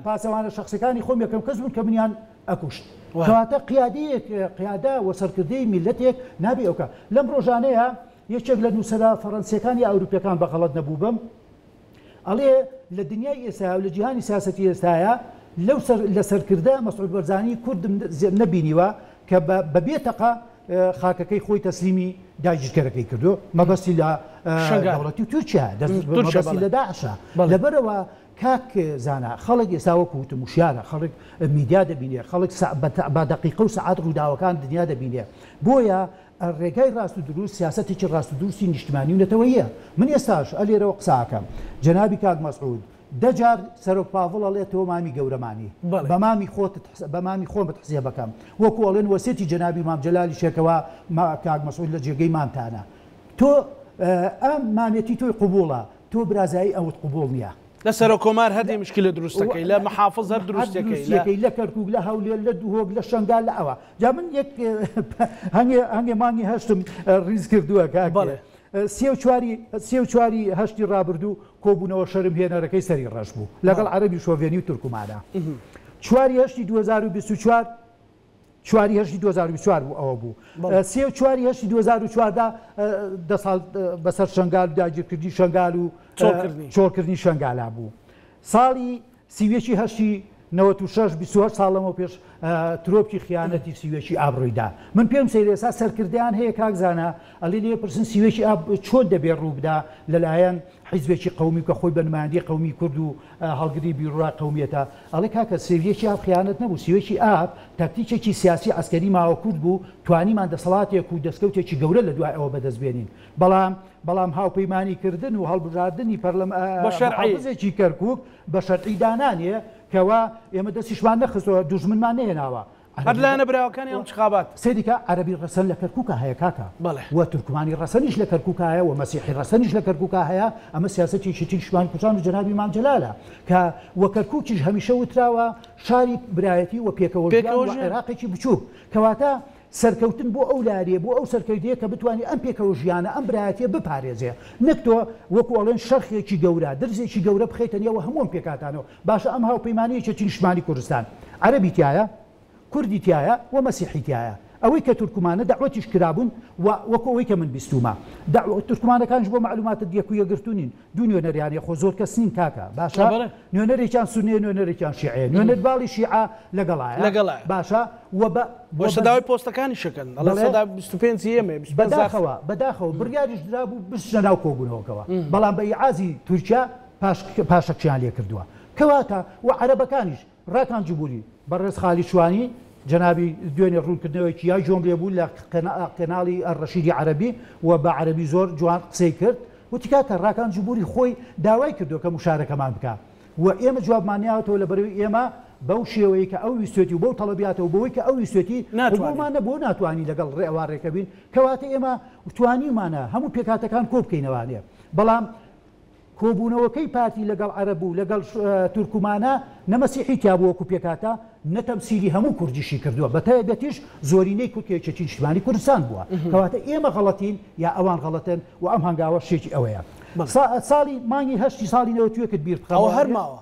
پاسەوانە شخصەکانی خۆم یەکەم کەس بوون کە منیان ئەکوشت کەواتە قیادا و سەرکردەی میلەتێک نابێ ئەوکە لەم ڕۆژانەیە یەکێک لە نووسەرا فەڕەنسیەکانی ئەوروپیەکان بە غەڵەت نەبوو بم ئەڵێ لە دنیای ئێستا و لە جیهانی سیاسەتی ئێستایە لەو لە سەرکردە مەسعود بەرزانی کوردم نەبینیوە کە بە بێتەقە خاکەکەی خۆی تەسلیمی داگیرکەرەکەی کردو مەبەستی لە دەوڵەتی تورکیا مەبەستی لە داعشە لەبەرەوە کاک زانە خەڵک ئێستا وەکو وتم وشیارە خەڵک میدیا دەبینێ خەڵک با دقیقە و سەعات ڕووداوەکان دنیا دەبینێ بۆیە ڕێگای ڕاست و دروست سیاسەتێکی ڕاست و دروستی نیشتمانی و نەتەوەیە من ئێستاش ئەلێرەوە قساکەم جەنابی کاک مەسعود دەجار سەرۆک پاڤڵ ئەڵێ تۆ مامی گەورەمانی بە مامی خۆمت حزیە بەکەم وەکو ئەڵێن وەسێتی جەنابی مام جەلالی شێکەوە کاک مەسعود لە جێگەی مامتانە تۆ ئەم مامێتی تۆی قوبوڵە تۆ برازایی ئەوت قوبوڵ نییە لە سەرۆک کۆمار هەردی مشکلە دروستەکەی لە محافظ هەر دروستەکەی لە کەرکووک لە هەولێر لە دووهۆک لە شەنگال لە ئەوە جا من یەک هەنگێ مانگی هەشتم ڕیز کردووە کاک سێ و چواری هەشتی ڕابردوو کۆبوونەوە شەرم هێنەرەکەی سەری ڕەش بوو لەگەڵ عەرەبی شۆڤێنی و تورکمانە چواری هەشتی 2024 چواری هەشتی 2024 بوو ئەوە بوو سێ و چواری هەشتی 2014 دە ساڵ بەسەر شەنگال و داگیرکردنی شەنگال و چۆڵکردنی شەنگالا بوو ساڵی سیوێکی هەشتی 96 28 ساڵەمەوە پێش ترۆپی خیانەتی سیوێکی ئابڕۆیدا من پێم سەیر ئێستا سەرکردیان هەیە کاکزانە ئەڵێ لێ پرسن سیوێکی ئاب چۆن دەبێت ڕوو بدا لەلایەن حیزبێکی قەومی کە خۆی بە نمایندەی قەومی کورد و هەڵگری بیرۆڕای قەومیەتە ئەڵێ کاکە سیوێکی ئاب خیانەت نەبوو سیوێکی ئاب تاکتیکێکی سیاسی ئەسکەری ماوە کورد بوو توانیمان دەسەڵاتێک و دەستکەوتێکی گەورە لە دوای ئەوە بەدەستبێنین بەڵام هاوپەیمانی و هەڵبژاردننی پەرلەمانزێکی کەرکووک بە شەرعی دانانیە کەوا ئێمە دەستیشمان نەخستەوە دوژمنمان نێناوە هەر لایەنە براوەکانی ئەم چخابات سێریکە عەرەبی ڕەسەن لە کەرکووکە هەیە کاکە وە تورکمانی ڕەسەنیش لە کەرکووکە هەیە و مەسیحی ڕەسەنیش لە کەرکووکە هەیە ئەمە سیاسەتێکی تیشمان کوچان و جەنابی مام جەلالە کە وە کەرکووکیش هەمیشە وتراوە شاری برایەتی و پێکەوە عێراقێکی بچووک کەواتە سەرکەوتن بۆ ئەو لاریە بۆ ئەو سەرکەوتیە کە بتوانێت ئەم پێکەوە ژیانە ئەم برایەتیە بپارێزێ نەکتۆ وەکو ئەڵێن شەرخێکی گەورە درزێکی گەورە بخەیتەنەوە هەموو پێکاتانەوە باشە ئەم هاوپەیمانیەکی نیشتمانی کوردستان عەرەبی تایە کوردی تایە و مەسیحی تایە ئەوەی کە تورکمانە داوەتیش کرابوون وەکو ئەوەی کە من بیستومە تورکمانەکانش بۆ معلوماتە دیەکویەگرتوونین دوو نوێنەریانە خۆ زۆر کەس نین کاکە باشە نوێنەرێکیان سونێ نوێنەرێکیان شیعەیە نوێنەر باڵی شیعە لەگەڵایە باشە بۆ سەداوای پۆستەکانی شەکەن سەدا 25 ئێمە بەداخەوە بڕیاریش درابوو بچنە ناو کۆبوونەوەکەوە بەڵام بە ئیعازی تورکیا پاشەکشیان لێ کردووە کەواتە و عەرەبەکانیش ڕاکان جوبوری بەڕێز خالی شوانی جەنابی دوێنێ ڕوونکردنەوەیکی یا جۆم لێبوو لە قەناڵی ئەڕەشیدی عەرەبی و بە عەرەبی زۆر جوان قسەی کرد وتی کاکە ڕاکان جوبوری خۆی داوای کردو کە مشارەکەمان بکە و ئێمە جوابمانیاوەتەوە لەبەرەوەی ئێمە بەو شێوەیە کە ئەو ویستێتی و بەو تەڵەبیاتەوە بەوەی کە ئەو ویستێتی بۆمانە بۆ ناتوانانی لەگەڵ ڕێوارێکە بین کەواتە ئێمە توانیمانە هەموو پێکاتەکان کۆ بکەینەوانێ بەڵام کۆبوونەوەکەی پارتی لەگەڵ عەرەب و لەگەڵ تورکمانە نەمەسیحی تیابووەکو پێکاتە نەتەمسیلی هەموو کوردیشی کردووە بە تایبەتیش زۆرینەی کورتێکی نیشتمانی کوردستان بووە کەواتە ئێمە غەڵەتین یا ئەوان غەڵەتن و ئەم هەنگاوە شێکی ئەوەیە ساڵی مانگی هەشتی ساڵی نەوەتوێکت بیر بخەوە هەر ماوە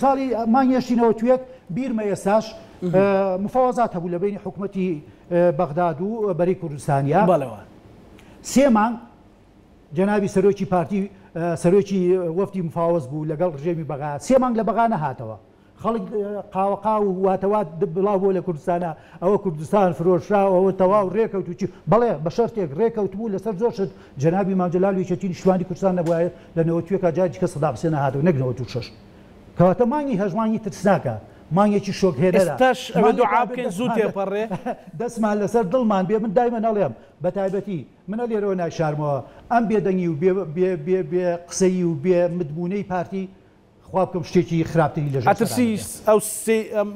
ساڵی مانگی هەشتی نەوەتوێک بیرمە ئێستاش مفاوەزات هەبوو لە بینی حکوومەتی بەغداد و بەری کوردستانیا سێ مانگ جەنابی سەرۆکی پارتی سەرۆکی وەفدی مفاوەز بوو لەگەڵ ڕژێمی بەغا 3 مانگ لە بەغا نەهاتەوە خەڵک قاوەقا و واتەوات بڵاو بۆ لە کوردستانە ئەوە کوردستان فرۆشراوەوە تەواو ڕێکەوت و چی بەڵێ بە شەرتێک ڕێکەوت بوو لەسەر زۆر شت جەنابی مامجەلال و یەکێتی نیشتیمانی کوردستان نەبووایە لە 90 جاجی کە سەدا حوسێن هاتەوە نەک 96 کەواتە مانگی هەژمانی ترسناکە مانگێکی شۆک هێرەرە ئێستاش ئەوە دوعا بکەین زوو تێپەڕێ دەستمان لەسەر دڵمان بێ من دایمە نەڵێم بە تایبەتی منە لێرەوە ناشارمەوە ئەم بێدەنگی و بێ قسەی و بێ مدبوونەی پارتی خوا بکەم شتێکی خراپتری لەژێر ئەترسی ئەو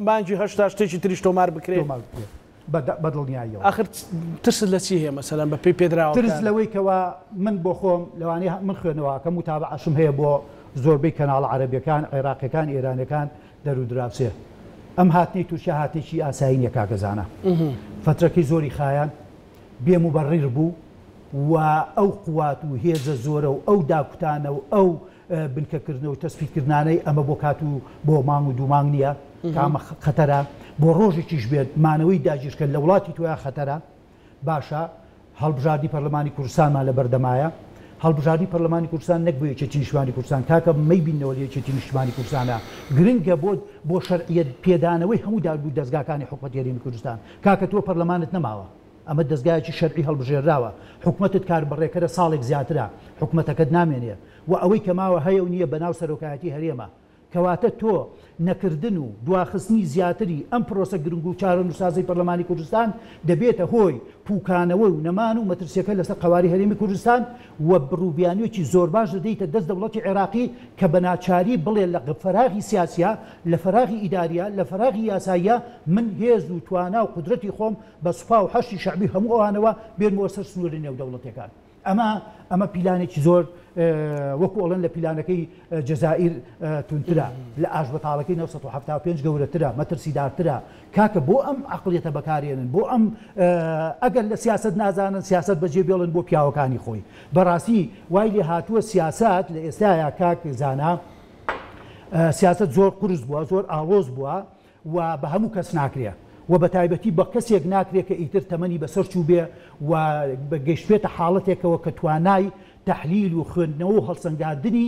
مانگی هەشتا شتێکی تریش تۆمار بکرێت بەدڵنیاییەوە آخر ترست لە چی هەیە مەسەلەن بە پێی پێدراوە ترس لەوەی کەوا من بۆ خۆم لەوانەیە من خوێنەوە کە متابعەشم هەیە بۆ زۆربەی کەناڵە عەرەبیەکان عێراقیەکان ئێرانەکان دەرودراوسێ ئەم هاتنی تووشە هاتێکی ئاسایی نیە کاکەزانە فترەکەی زۆری خایان بێموبەڕیر بوو و ئەو قوات و هێزە زۆرە و ئەو داکوتانە و ئەو بنکەکردنەوە و تەسبیتکردانەی ئەمە بۆ کات و بۆ مانگ و دوومانگ نییە کامە خەتەرە بۆ ڕۆژێکیش بێت مانەوەی داگیرکرد لە وڵاتی تویا خەتەرە باشە هەڵبژاردی پەرلەمانی کوردستانمان لە بەردەمایە هەڵبژاردی پەرلەمانی کوردستان نەک بۆ یەکێتی نیشتیمانی کوردستان کاکە مەیبینەوە لە یەکێتی نیشتیمانی کوردستانە گرنگە بۆ شەرعیەت پێدانەوەی هەموو دابوو دەستگاکانی حکومەت هێرێمی کوردستان کاکە تۆ پەرلەمانت نەماوە ئەمە دەستگایکی شەرعی هەڵبژێراوە حکومەتت کار بەڕێکەرە ساڵێک زیاترە حکومەتەکەت نامێنێ و ئەوەی کەماوە هەیە و نییە بەناو سەرۆکایەتی هەرێمە کەواتە تۆ نەکردن و دواخستنی زیاتری ئەم پرۆسە گرنگ و چارەنووسازی پەرلەمانی کوردستان دەبێتە هۆی پوکانەوە و نەمان و مەترسیەکە لەسەر قەواری هەرێمی کوردستان و بڕووبیانیوێکی زۆر باش دەدەیتە دەست دەوڵەتی عێراقی کە بە ناچاری بڵێ لە فەراغی سیاسیە لە فەراغی ئیداریە لە فەراغی یاساییە من هێز و توانا و قودرەتی خۆم بە سوپا و حەشتی شەعبی هەموو ئەوانەوە بێنمەوە سەر سنووری نێو دەوڵەتەکان ئەمە پیلانێکی زۆر وەکو ئەڵەن لە پیلانەکەی جەزائیر تونترە لە ئاش بەتاڵەکەی 1975 گەورەترە مەترسیدارترە کاکە بۆ ئەم عقلێتە بەکارێنن بۆ ئەم ئەگەر لە سیاست نازانن سیاست بەجێ بێڵن بۆ پیاوەکانی خۆی بەڕاستی وای لێ هاتووە سیاست لە ئێستایا کاک زانا سیاست زۆر قورس بووە زۆر ئاڵۆز بووە و بە هەموو کەس ناکرێ و بە تایبەتی بە کەسێک ناکرێت کە ئیتر تەمەنی بەسەر چوو بێ و گەیشتێتە حاڵەتێکەوە کە توانای تحلیل و خوێندنەوە و هەڵسەنگاندنی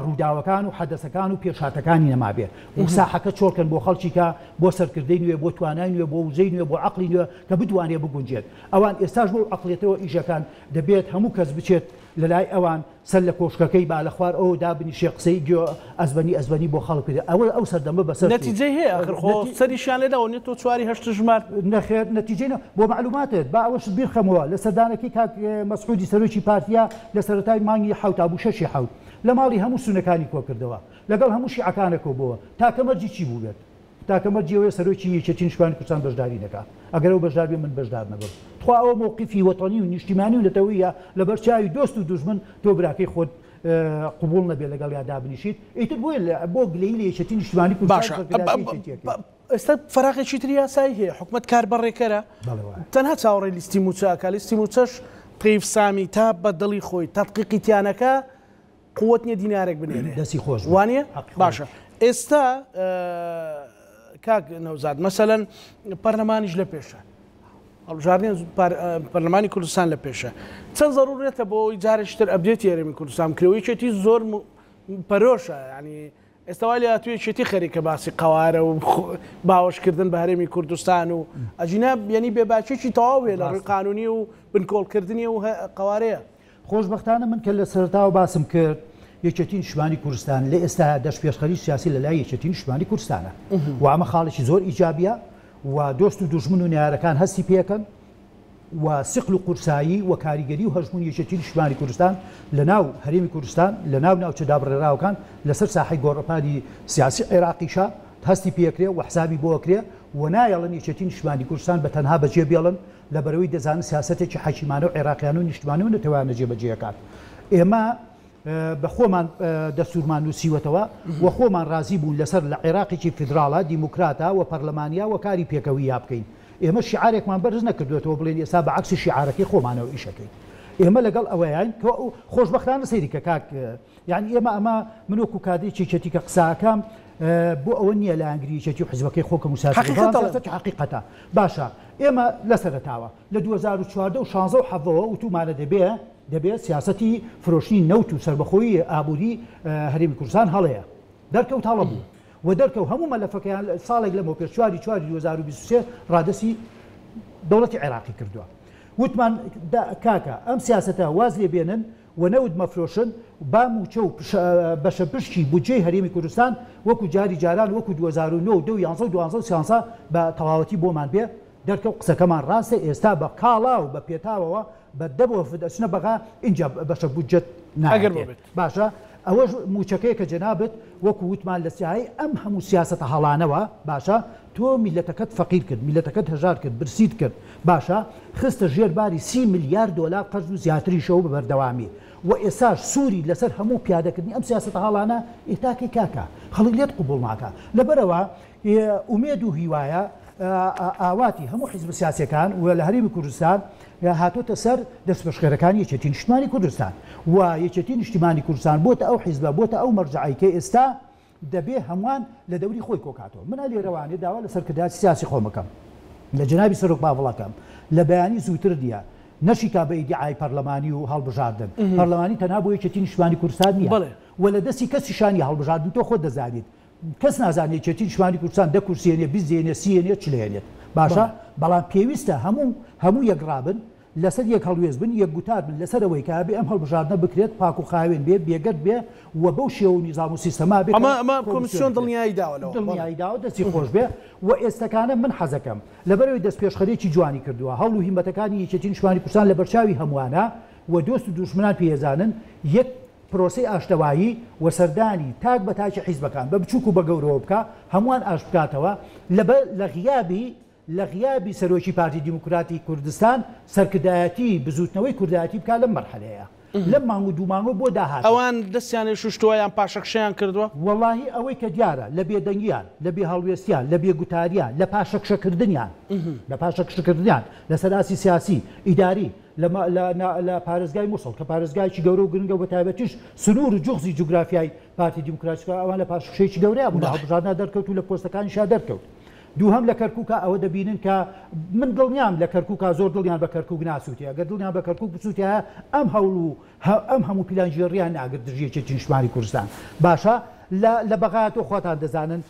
ڕووداوەکان و حەدەسەکان و پێشاتەکانی نەمابێ و ساحەکە چۆڵکەن بۆ خەڵکیکە بۆ سەرکردەی نوێ بۆ توانای نوێ بۆ وزەی نوێ بۆ عەقڵی نوێ کە بتوانێ بگونجێت ئەوان ئێستاش بۆ عەقڵێتەوە ئیژەکان دەبێت هەموو کەس بچێت لە لای ئەوان سەر لە کۆشکەکەی با لە خوار ئەو دابنیشێ قسەی گوێ ئەزبەنی بۆ خەڵک بدێت ئەو سەردەمە بەسەر نەتیجەی هەیە ئاخر خۆ سەریشان لێداوە نێت تۆ چواری هەشت ژمار نەخێر نەتیجەی بۆ معلوماتت با ئەوەش بیرخەمەوە لە سەردانەکەی کاک مەسعودی سەرۆکی پارتیا لە سەرەتای مانگی حەوت بوو 6 حەوت لە ماڵی هەموو سونەکانی کۆ کردەوە لەگەڵ هەموو شیعەکانە کۆبووە تاکەمەرجی چی بوو بێت تاکەمەرجیەوەی سەرۆکی یەکێتی نیشتیمانی کوردستان بەشداری نەکات ئەگەر ئەو بەشدار بێ من بەشدار نەبم خوا ئەوە موقیفی وەتانی و نیشتیمانی و لەتەوەیە لەبەر چاوی دۆست و دوژمن تۆ براکەی خۆت قبول نەبێ لەگەڵ یا دابنیشیت ئیتر بۆ گلەی لە یەکێتی نیشتیمانی کوردستان ئێستا فەراغێکی تری یاسایی هەیە حکومەت کار بەڕێکەرە تەنها چاوەڕێی لیستی موچاکە لیستی موچەش قیف سامی تا بە دڵی خۆی تەدقیقی تیانەکە قوت نییە دینارێک بنێرێ دەستی خۆش وانە باشە ئێستا کاک نەوزاد مەسەلەن پەرلەمانیش لە پێشە هەڵبژاردنی پەرلەمانی کوردستان لە پێشە چەند زەڕورێتە بۆ جارێکتر ئەبدێتی هەرێمی کوردستان کردەوەیەکی زۆر پەرۆشە ینی ئێستا وای لە توێکێتی خەریکە باسی قەوارە و باوەشکردن بە هەرێمی کوردستان و ئەجینە یعنی بێباچێکی تەواوێ لە ڕووی قانونی و بنکۆڵکردنی و قەوارەیە خۆشبەختانە من کە لە سەرتاوە باسم کرد یەکێتی نیشتیمانی کوردستان لە ئێستا دەست پێشخەری سیاسی لە لای یەکێتی نیشتیمانی کوردستانە و ئەمە خاڵێکی زۆر ئیجابیە و دۆست و دوژمن و نیارەکان هەستی پێکەن و سقل و قورسایی و کاریگەری و هەژمون یەکێتی نیشتیمانی کوردستان لە ناو هەرێمی کوردستان لە ناو ناوچە دابڕێراوەکان لەسەر ساحەی گۆڕەپانی سیاسی عێراقیشە هەستی پێکرێ و حسابی بۆکرێ و نایەڵن یەکێتی نیشتیمانی کوردستان بە تەنها بەجێ بێڵن لەبەرەوەی دەزانن سیاسەتێکی حەکیمانە و عێراقیان و نیشتیمانی و نەتوانە جێبەجێەکات ئێمە بە خۆمان دەستورمان نووسیوەتەوە و خۆمان ڕازی بوون لەسەر لە عێراقێکی فیدراڵە دیموکراتە و پەرلەمانیا و کاری پێکەوی یا بکەین ئێمە شیعارێکمان بەرز نەکردوێتەوە بڵێن ئێستا بە عەکسی شیعارەکەی خۆمانەوە ئیشەکەی ئێمە لەگەڵ ئەوەیان خۆشبەختانە سەیری کە کاک یعنی ئێمە ئەمە من وەکو کادرێکی چێتی کە قساکەم بۆ ئەوە نییە لە ئەنگریکێتی و حزبەکەی خۆکەم و حقیقەتە باشە ئێمە لەسەرتاوە لە 2014 و 16 و 17 وتومانە دەبێ دەبێت سیاسەتی فرۆشتنی نەوت و سربەخۆیی ئابووری هەرێمی کوردستان هەڵەیە دەرکەوت هەڵە بوو و دەرکەوت هەموو مەلەفەکەیان ساڵێک لەمەوە پێش 4 2023 ڕادەسی دەوڵەتی عێراقی کردووە وتمان کاکە ئەم سیاسەتە واز لێ بێنن و نەوت مەفرۆشن با موچە و بەشە پشتی بودجەی هەرێمی کوردستان وەکو جاری جاران وەکو 2009 2011 بە تەواوەتی بۆمان بێ دەرکەوت قسەکەمان ڕاستە ئێستا بە کاڵا و بە پێتاوەوە بە دەبەوە دەچنە بەغا اینجا بەشە بودجەت ناگەر باشە ئەوەش موچەکەی کە جەنابەت وەکو وتمان لە سیایی ئەم هەموو سیاسەتە هەڵانەوە باشە تۆ میلەتەکەت فەقیر کرد میلەتەکەت هەژار کرد برسیت کرد باشە خستە ژێرباری 30 میلیارد دلار قەرز و زیاتریشەوە بە بەردەوامی و ئێساش سووری لەسەر هەموو پیادەکردنی ئەم سیاسەتە هەڵانە ئێتاکەی کاکە خەڵک لێت قبوڵ ناکە لەبەرەوە ئومێد و هیوایە ئاواتی هەموو حیزب سیاسیەکان و لە هەرێمی کوردستان هاتۆتە سەر دەستبەشکێرەکانی یەکێتی نیشتیمانی کوردستان و یەکێتی نیشتیمانی کوردستان بۆتە ئەو حیزبە بۆتە ئەو مەرجعی کە ئێستا دەبێ هەمووان لە دەوری خۆی کۆکاتەوە من لێرەوانێ داوا لە سەرکرداتی سیاسی خۆمەکەم لە جنابی سەرۆک باوەڵەکەم لە بەیانی زووتر دیە نەشیکا بە ئیدعای پەرلەمانی و هەڵبژاردن پەرلەمانی تەنها بۆ یەکێتی نیشتیمانی کوردستان نییە و لە دەستی کەسی شانی هەڵبژاردن تۆ خۆت دەزانیت کەس نازانێت یەکێتی نیشتیمانی کوردستان دە کورسیێنێ بیزێنێ سیێنێ چلێنێت باشە بەڵام پێویستە هەموو یەکڕابن لەسەر یەک هەڵوێز بن یەک گوتار بن لەسەرەوەی کە بێ ئەم هەڵبژاردنە بکرێت پاک و خاوێن بێ بێگەت بێ و بەو شێوە و نیزام و سیستەما بێت ئەمە کۆمیسیۆن دڵنیایی داوە دەستی خۆش بێ و ئێستەکانە من حەزەکەم لەبەرەوەی دەست پێشخەرێکی جوانی کردووە هەوڵ و هیمەتەکانی یەکێتی نیشتیمانی کوردستان لە بەرچاوی هەمووانە و دۆست و دوژمنان پێزانن یەک پرۆسی ئاشتەوایی و سەردانی تاک بە تاکی حیزبەکان بە بچووک و بە گەورەوە بکە هەمووان ئاش بکاتەوە لە غیابی سەرۆکی پارتی دیموکراتی کوردستان سەرکردایەتی بزوتنەوەی کوردایەتی بکات لەم مەرحەلەیە لەم مانگ و دوومانگە بۆ داهات ئەوان دەستیانێ شوشتووەیان پاشەکشەیان کردووە وەڵاهی ئەوەی کە دیارە لە بێدەنگیان لە بێ هەڵوێستیان لە بێگوتاریان لە پاشەکشەکردنیان لە سەراسی سیاسی ئیداری لە پارێزگای مووسڵ کە پارێزگایکی گەورە و گرنگە بە تایبەتیش سنوور و جوخزی جوگرافیای پارتی دیموکراتیکە ئەوان لە پاشەکشەیەکی گەورەیە بوون هەڵبژاردنە دەرکەوت و لە پۆستەکانیشا دەرکەوت دووهەم لە کەرکووکە ئەوە دەبینن کە من دڵنیام لە کەرکووکە زۆر دڵیان بە کەرکووک ناسووتە ئەگەر دڵیان بە کەرکووک بچوتە ئەم هەوڵ و ئەم هەموو پیلانژێڕیان ناگرت دژیەکێتی نیشتیمانی کوردستان باشە لە بەغایەتەوە خۆتان دەزانن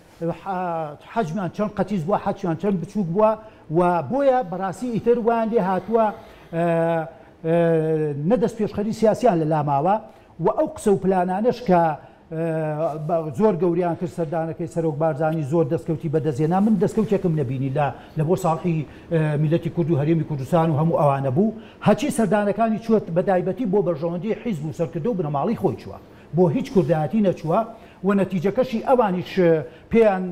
حەجمیان چەند قەتیز بووە حەجمیان چەند بچووک بووە و بۆیە بەڕاستی ئیتر وان لێ هاتووە نەدەست پێشخەری سیاسیان لە لاماوە و ئەو قسە و پلانانش کە زۆر گەوریان کرد سەردانەکەی سەرۆک بارزانی زۆر دەستکەوتی بەدەستێنا من دەستکەوتێکم نەبینی لە بۆ ساڵحی میلەتی کورد و هەرێمی کوردستان و هەموو ئەوانە بوو هەچی سەردانەکانی چوت بەدایبەتی بۆ بەرژەوەندی حیزب و سەرکردە و بنەماڵی خۆی چووە بۆ هیچ کوردایەتی نەچووە و نەتیجەکەشی ئەوانیش پێیان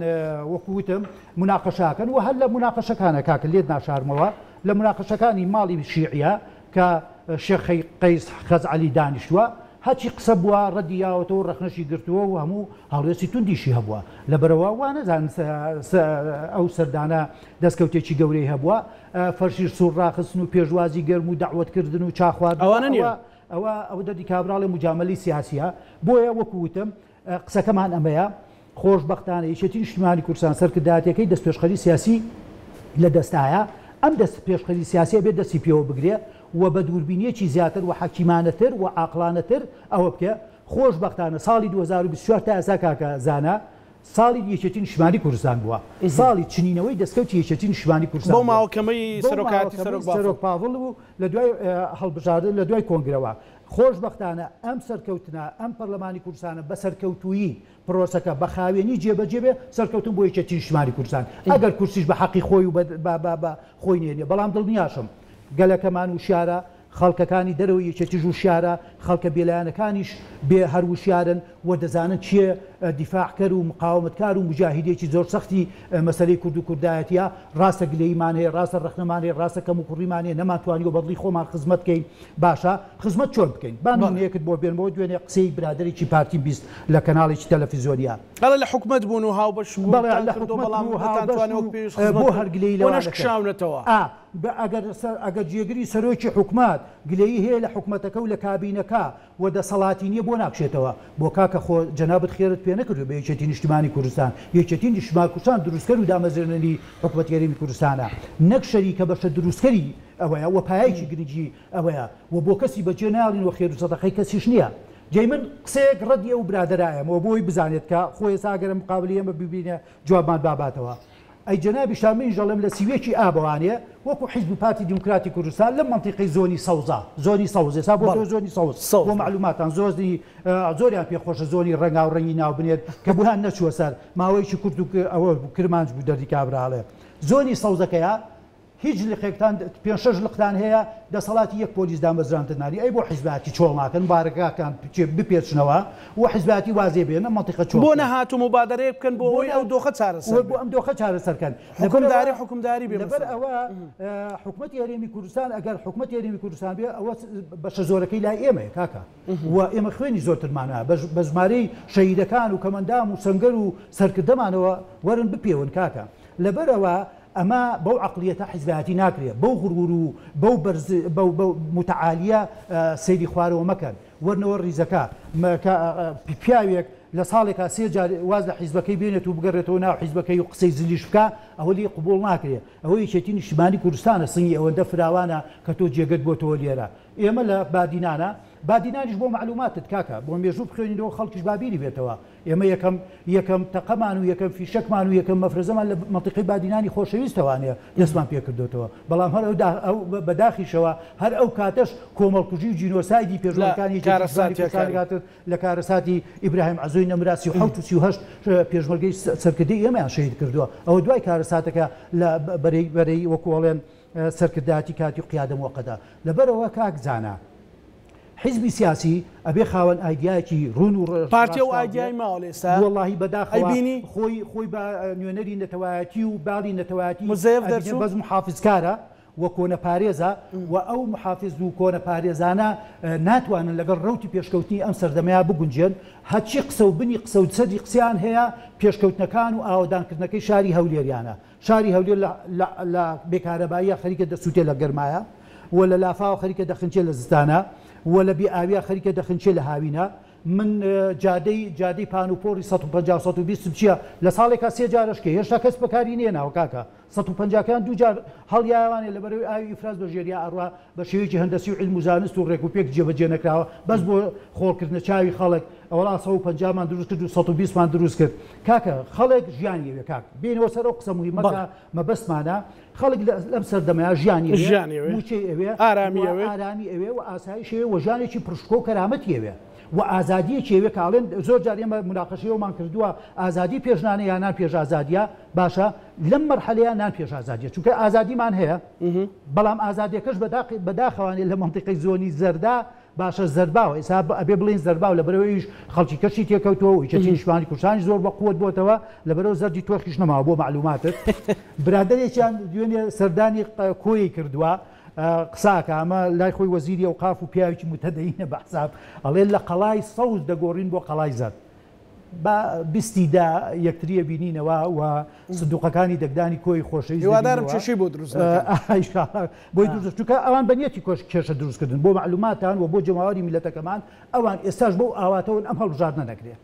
وەکووتم مناقەشاکەن و هەر لە مناقەشەکانە کاکە لێت ناشارمەوە لە مناقەشەکانی ماڵی شیعە کە شێخ قەیس خەزعەلی دانیشتووە هەچی قسە بووە ڕەدیاوەتەوە ڕەخنەشی گرتووە و هەموو هەڵوێستی توندیشی هەبووە لەبەرەوە وانەزان ئەو سەردانە دەستکەوتێکی گەورەی هەبووە فەرشیر سوور ڕاخستن و پێشوازی گەرم و داوەتکردن و چاخواردن ئەوە دەردی کابراڵی مجامەلی سیاسیە بۆیە وەکووتم قسەکەمان ئەمەیە خۆشبەختانە یەکێتی نیشتیمانی کوردستان سەرکردایەتەکەی دەست پێشخەری سیاسی لە دەستایە ئەم دەست پێشخەری سیاسی بێت دەستی پێوە بگرێ و بە دووربینیەکی زیاتر و حەکیمانەتر و عاقلانەتر ئەوە بکە خۆشبەختانە ساڵی 2024 تا ئێستا کاکە زانە ساڵی یەکێتی نیشتیمانی کوردستان بووە ساڵی چنینەوەی دەستکەوتی یەکێتی نیشتیمانی کوردستان بۆ ماوەکەمەی سەرۆک پاڤڵ بوو لە دوای هەڵبژاردن لە دوای کۆنگرەوە خۆشبەختانە ئەم سەرکەوتنە ئەم پەرلەمانی کوردستانە بە سەرکەوتویی پرۆسەکە بە خاوێنی جێبەجێبێ سەرکەوتن بۆ یەکێتی نیشتیمانی کوردستان ئەگەر کورسیش بە حەقی خۆی و خۆی نێنێ بەڵام دڵنیاشم گەلەکەمان وشارە خەڵکەکانی دەرەوەی یەکێتیش وشارە خەڵکە بێلایەنەکانیش بێ هەروشارن و دەزانن چیە دیفاعکەر و مقاومەتکار و مجاهیدێکی زۆر سەختی مەسەلەی کورد و کوردایەتیە ڕاستە گلەیمان هەیە ڕاستە ڕەخنەمان هەیە ڕاستە کەم و کوڕیمان هەیە نەماتوانی و بەدڵی خۆمان خزمەت بکەین باشە خزمەت چۆن بکەین بانەیەکت بۆ بێنەوە دوێنێ قسەی برادێکی پارتی بیست لە کەناڵێکی تەلەڤیزیۆنیا هەڵە لە حکومەت بوون و هاوبەش بۆ هەرگلەی لەوانەکە شاونەتەوە ئەگەر جێگری سەرۆکی حکومات گلەیی هەیە لە حکومەتەکە و لە کابینەکە و دەسەڵاتی نییە بۆ ناکشێتەوە بۆ کاکە خۆ جەنابەت خێرت پێ نەکردو بە یەکێتی نیشتیمانی کوردستان یەکێتی نیشتیمانی کوردستان دروستکەر و دامەزرێنەری حکومەت یاریمی کوردستانە نەک شەریکە بەشە دروستکەری ئەوەیە و پایایکی گرنگی ئەوەیە و بۆ کەسی بەجێ ناڵین و خێر و سەدەقەی کەسیش نییە. جێی من قسەیەک ڕەدیە و برادرایەمەوە بۆی بزانێت کە خۆی ساگەرە مقابلی ئەمە ببینە جوابمان باباتەوە. ئەی جەنابی شامین ژەڵم لە سیوێکی ئابوانێ وەکو حیزب پارتی دیموکراتی کوردستان لە منطقی زۆنی سەوزا زۆنی سەوز ێستا بۆ تۆ زۆنی سەوز بۆ معلوماتان زۆریان پێخۆشە زۆنی ڕەنگا و ڕەنگی ناو بنێت کە بوویان نەچووە سەر ماوەیەکی کورت و ئەوە کرمانج بوو دەردی کابراڵێ زۆنی سەوزەکەیە هیچ لقێکتان پێ6 لقتان هەیە دەسەڵاتی یەک پۆلیس دامەزرانتنانی ئەی بۆ حیزباتی چۆڵ ناکەن بارەکەکان بپێچنەوە و حیزباتی وازێ بێنە منطقە چۆڵ بۆ نەهات و مبادرەیە بکەن بۆ ئەوەی ئەو دۆخە چارەسەر بۆ ئەم دۆخە چارەسەرکەن حکومداری بێ لەبەر ئەوە حکومەتی هەرێمی کوردستان ئەگەر حکومەتی هەرێمی کوردستان بێ ئەوە بەشە زۆرەکەی لای ئێمەیە کاکە و ئێمە خوێنی زۆرترمانە بە ژمارەی شەهیدەکان و کەمەندام و سەنگەر و سەرکردەمانەوە وەرن بپێون کاکە لەبەرەوە ئەمە بەو عقلیەتە حیزباتی ناکرێت بەو غرور و بەو متعالیە سەیری خوارەوە مەکەن وەرنەوە ڕیزەکە پیاوێک لە ساڵێکا 3 جار واز لە حیزبەکەی بێنێت و بگەڕێتەوە ناو حیزبەکەی و قسەی زلیش بکە ئەوە لێ قبول ناکرێت ئەوە یەکێتی نیشتیمانی کوردستانە سنگی ئەوەندە فراوانە کە تۆ جێگەت بۆتەوە لێرە ئێمە لە بادینانیش بۆ معلوماتت کاکە بۆ مێژوو بخوێنینەوە خەڵکیش بابیری بێتەوە ئێمە یەکەم تەقەمان و یەکەم فیشەکمان و یەکەم مەفرەزەمان لە منطقی بادینانی خۆشەویستەوانەیە دەستمان پێکردوتەوە بەڵام هەر بەداخیشەوە هەر ئەو کاتەش کۆمەڵکوژی و جینۆسایدی پێشمەرگەکانی کارەساتێکات لە کارەساتی ئیبراهیم عەزۆی نەمرا 37 و 38 پێشمەرگەی سەرکردەی ئێمەیان شەهید کردووە ئەوە دوای کارەساتەکە لە بەرەی وەکوڵێن سەرکرداتی کاتی و قیادە موقەتە لەبەرەوە کاک زانە حیزبی سیاسی ئەبێ خاوەن ئایدیایەکی ڕون و پارتی و ئایدیای ماوە لێستا وەڵاهی بەداخەوە خۆی بە نوێنەری نەتەوایەتی و باڵی نەتەوایەتی بەز محافزکارە و کۆنە پارێزە و ئەو محافز و کۆنە پارێزانە ناتوانن لەگەڵ ڕەوتی پێشکەوتنی ئەم سەردەمەیە بگونجێن هەچی قسە و بنی قسە و سەدی قسەیان هەیە پێشکەوتنەکان و ئاوادانکردنەکەی شاری هەولێریانە شاری هەولێر لە بێکارەباییە خەریکە دەسووتێ لە گەرمایە و لە لافاوە خەریکە دەخنچێ لە زستانە و لە بێ ئاویا خەریکە دەخنچێ لە هاوینە من جادەی پانوپۆری 150 چییە لە ساڵێکا 3 جارشکە هێشتا کەس بەکاری نیێناوە کاکە 150کان 2 جار هەڵیاوانێ لە بەرەوەی ئاوی ئیفراز بە ژێریا ئەڕوا بە شێوەیەکی هەندەسی و علم و زانست و ڕێکوپێک جێبەجێ نەکراوە بەس بۆ خۆڵکردنە چاوی خەڵک ئەوڵا 150مان دروست کرد و 120مان دروست کرد کاکە خەڵک ژیانیەوێ کاک بینەوە سەر ئەو قسە موهیمەکە مەبەستمانە خەڵک لەم سەردەمەیە ژیانی موچەی ئەوێ ئارامی ئەوێ و ئاسایش ئەوێ و ژانێکی پرشکۆ و کەرامەتی ئەوێ و ئازادیەکی ئەوێ کاڵێن زۆر جار ئێمە مناقەشەیەوەمان کردووە ئازادی پێشنانە یان نان پێش ئازادیە باشە لەم مەرحەلەیە نان پێش ئازادیە چونکە ئازادیمان هەیە بەڵام ئازادیەکەش بەداخەوانێ لە منطقەی زۆنی زەردا باشە زەرباوە ئێستا ئەبێ بڵین زەرباو لە بەرەوەیش خەڵکی کەشی تێکەوتەوە و یەکێتی نیشتیمانی کوردستانی زۆر بە قووەت بۆتەوە لە بەرەو زەردی تۆخیش نەماوە بۆ معلوماتت برادەرێکیان دوێنێ سەردانی کۆیی کردووە قساکە ئەمە لای خۆی وەزیری ئەوقاف و پیاوێکی متەدەینە بە حساب ئەڵێ لە قەڵای سەوز دەگۆڕین بۆ قەڵای زەرد بە بیستیدا یەکتریە بینینەوە و سندوقەکانی دەگدانی کۆی خۆشەویست هیوادارم کێشەی بۆ دروست بۆی دروست چونکە ئەوان بەنیەتی کێشە دروستکردن بۆ معلوماتان و بۆ جەماوەری میلەتەکەمان ئەوان ئێستاش بۆ ئاواتەوە ئەم هەڵبژاردنە نەکرێت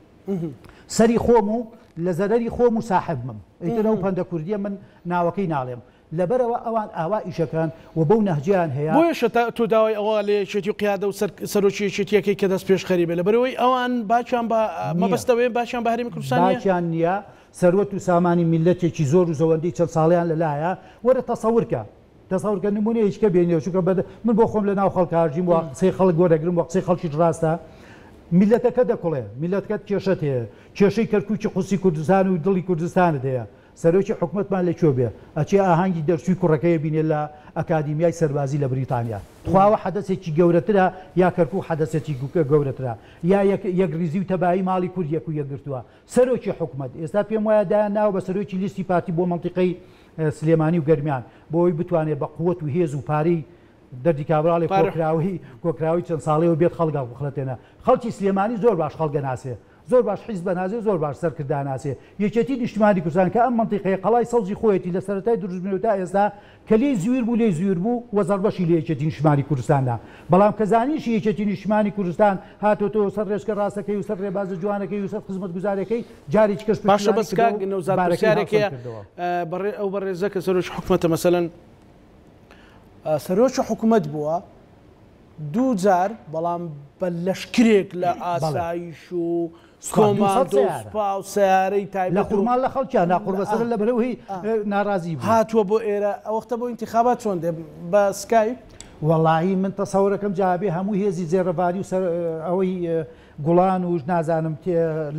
سەری خۆم و لە زەرەری خۆم و ساحبمم ئیتر ئەو پەندە کوردیە من ناوەکەی ناڵێم لەبەرەوە ئەوان ئاوا ئیشەکان و بەو نەهجیان هەیە بۆیە تۆ داوای ئەوە لێ شێتی و قیادە و سەرۆکی شێتیەکەی کە دەست پێش خەریبێ لەبەرەوەی ئەوان باچیان بە مەبەستەوەی باچیان بە هەرێمی کوردستان باچیان نییە سەروەت و سامانی میلەتێکی زۆر و زەوەندەی چەند ساڵیان لەلایە وەرە تەسەورکە نمونەیەکە بێنێ چونکە من بۆ خۆم لە ناو خەڵکارژیم وە قسەی خەڵک گۆرەگرم وە قسەی خەڵکیش ڕاستە میلەتەکە دەکڵێ میلەتەکەت کێشەت هەیە کێشەی کەرکووکی قوسی کوردستان و دڵی کوردستانت هەیە سەرۆکی حکومەتمان لەکوێ بێ ئەچێ ئاهەنگی دەرچووی کوڕەکەیە بینێ لە ئەکادیمیای سەربازی لە بریتانیا خواوە حەدەسێکی گەورەترە یا کەرکوو حەدەسێکی گەورەترە یا یەک ریزی و تەبایی ماڵی کورد یەک و یەکگرتووە سەرۆکی حکومەت ئێستا پێم وایە دایان ناوە بە سەرۆکی لیستی پارتی بۆ مەنتیقەی سلێمانی و گەرمیان بۆی بتوانێت بە قووەت و هێز و پارەی دەردی کابراڵی کۆکراوی چەند ساڵەوە بێت خەڵگا بخڵەتێنە خەڵکی سلێمانی زۆر باش خەڵگە ناسێ زۆر باش حیزب نازێ زۆر باش سەرکردان ناسێ یەکێتی نیشتیمانی کوردستان کە ئەم منطقەیە قەڵای سەوزی خۆیەتی لە سەرەتای دروستبوونەوە تا ئێستا کە لێی زویر بوو لێی زویر بوو وەزەربەشی لە یەکێتی نیشتیمانی کوردستاندا بەڵام کەزانیشی یەکێتی نیشتیمانی کوردستان هاتۆتەوە سەر ڕێژکە ڕاستەکەی و سەر ڕێبازە جوانەکەی و سەر خزمەتگوزارەکەی جارێکی کەس باشە بەس کاک نەوزاد پرسیارێکەیە ئەو بەڕێزە کە سەرۆکی حکوومەتە مەسەلەن سەرۆکی حکوومەت بووە دوو جار بەڵام بە لەشکرێک لە ئاسایش و کۆماندۆ سوپا و سیارەی تایبەت لە قورمان لە خەڵکیان ناقورب بەسەر لە بەرەوەی ناڕازی بوو هاتووە بۆ ئێرە ئەوەختە بۆ ئینتیخابات چۆن دێ بە سکایپ وەڵاهی من تەسەورەکەم جابێ هەموو هێزی جێڕەباری و ئەوەی گوڵان وش نازانم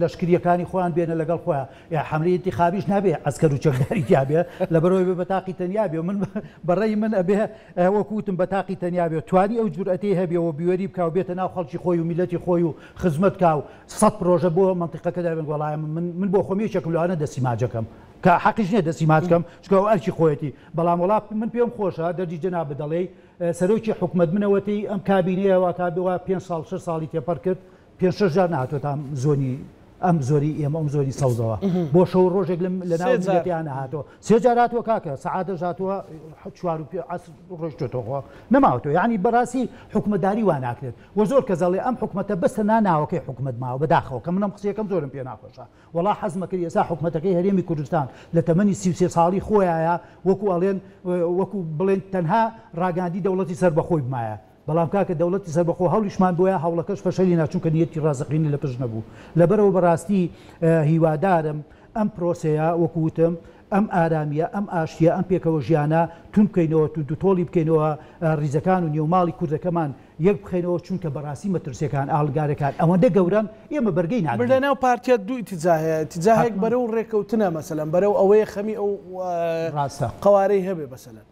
لەشکریەکانی خۆیان بێنە لەگەڵ خۆیان یا حملەی انتخابیش نابێ ئەسکەر و چەکداری تیابێ لەبەرەوەی بە تاقی تەنیا بێ من بەڕێی من ئەبێ وەکوتم بە تاقی تەنیا بێ توانی ئەو جورئەتی هەبێەوە بیوەری بکاو بێتە ناو خەڵکی خۆی و میلەتی خۆی و خزمەت کاو 100 پرۆژە بۆ منطقەکە دابن وەڵام من بۆ خۆم یەکێکم لەوانە دەسیماجەکەم کە حەقیش نییە دەسیماجەکەم چکە ئەرکی خۆیەتی بەڵام وڵات من پێم خۆشە دەرجی جەناب بدەڵێ سەرۆکی حکومەت منەوەتی ئەم کابینەیەوە تا بێوە 5 ساڵ 6 ساڵی تێپەر کرد 5 جار نهاتوە تا زۆنی ئەم زۆری ئێمە ئەم زۆری سەوزەوە بۆ شەو ڕۆژێک لە ناو ملەتیان هاتەوە 3 جار هاتووە کاکە سەعاتە هاتووە 4 عەسر ڕۆژتۆتەوە نەماوەتەوە یعنی بەڕاستی حکومەتداری وا ناکرێت و زۆر کەزەڵێ ئەم حکومەتە بەستە ناوەکەی حکومەت ماوە بەداخەوە کە منم قسەیەکەم زۆرم پێ ناخۆشە وەڵا حەزمە کرد ئێستا حکومەتەکەی هەرێمی کوردستان لە تەمەنی 33 ساڵی خۆیایە وەکو ئەڵێن وەکو بڵێن تەنها ڕاگاندی دەوڵەتی سەربەخۆی بمایە بەڵام کاکە دەوڵەتی سەربەخۆ هەوڵیشمان بۆیە هەوڵەکەش فەشەلی ناچوونکە نیەتی ڕازەقینی لە پشت نەبوو لەبەرەوە بەڕاستی هیوادارم ئەم پرۆسەیە وەکوتم ئەم ئارامیە ئەم ئاشتیە ئەم پێکەوە ژیانە تون بکەینەوە دوتۆڵی بکەینەوە ڕیزەکان و نێوماڵی کوردەکەمان یەک بخەینەوە چونکە بەڕاستی مەترسیەکان ئاڵگارەکان ئەوەندە گەورن ئێمە بەرگەی ناگرین لە ناو پارتیە دوو ئیتیجاهەیە ئیتیجاهێک بەرەو ڕێکەوتنە مەسەلەن بەرەو ئەوەیە خەمی ئەو ڕاستە قەوارەی هەبێ بەسەلەن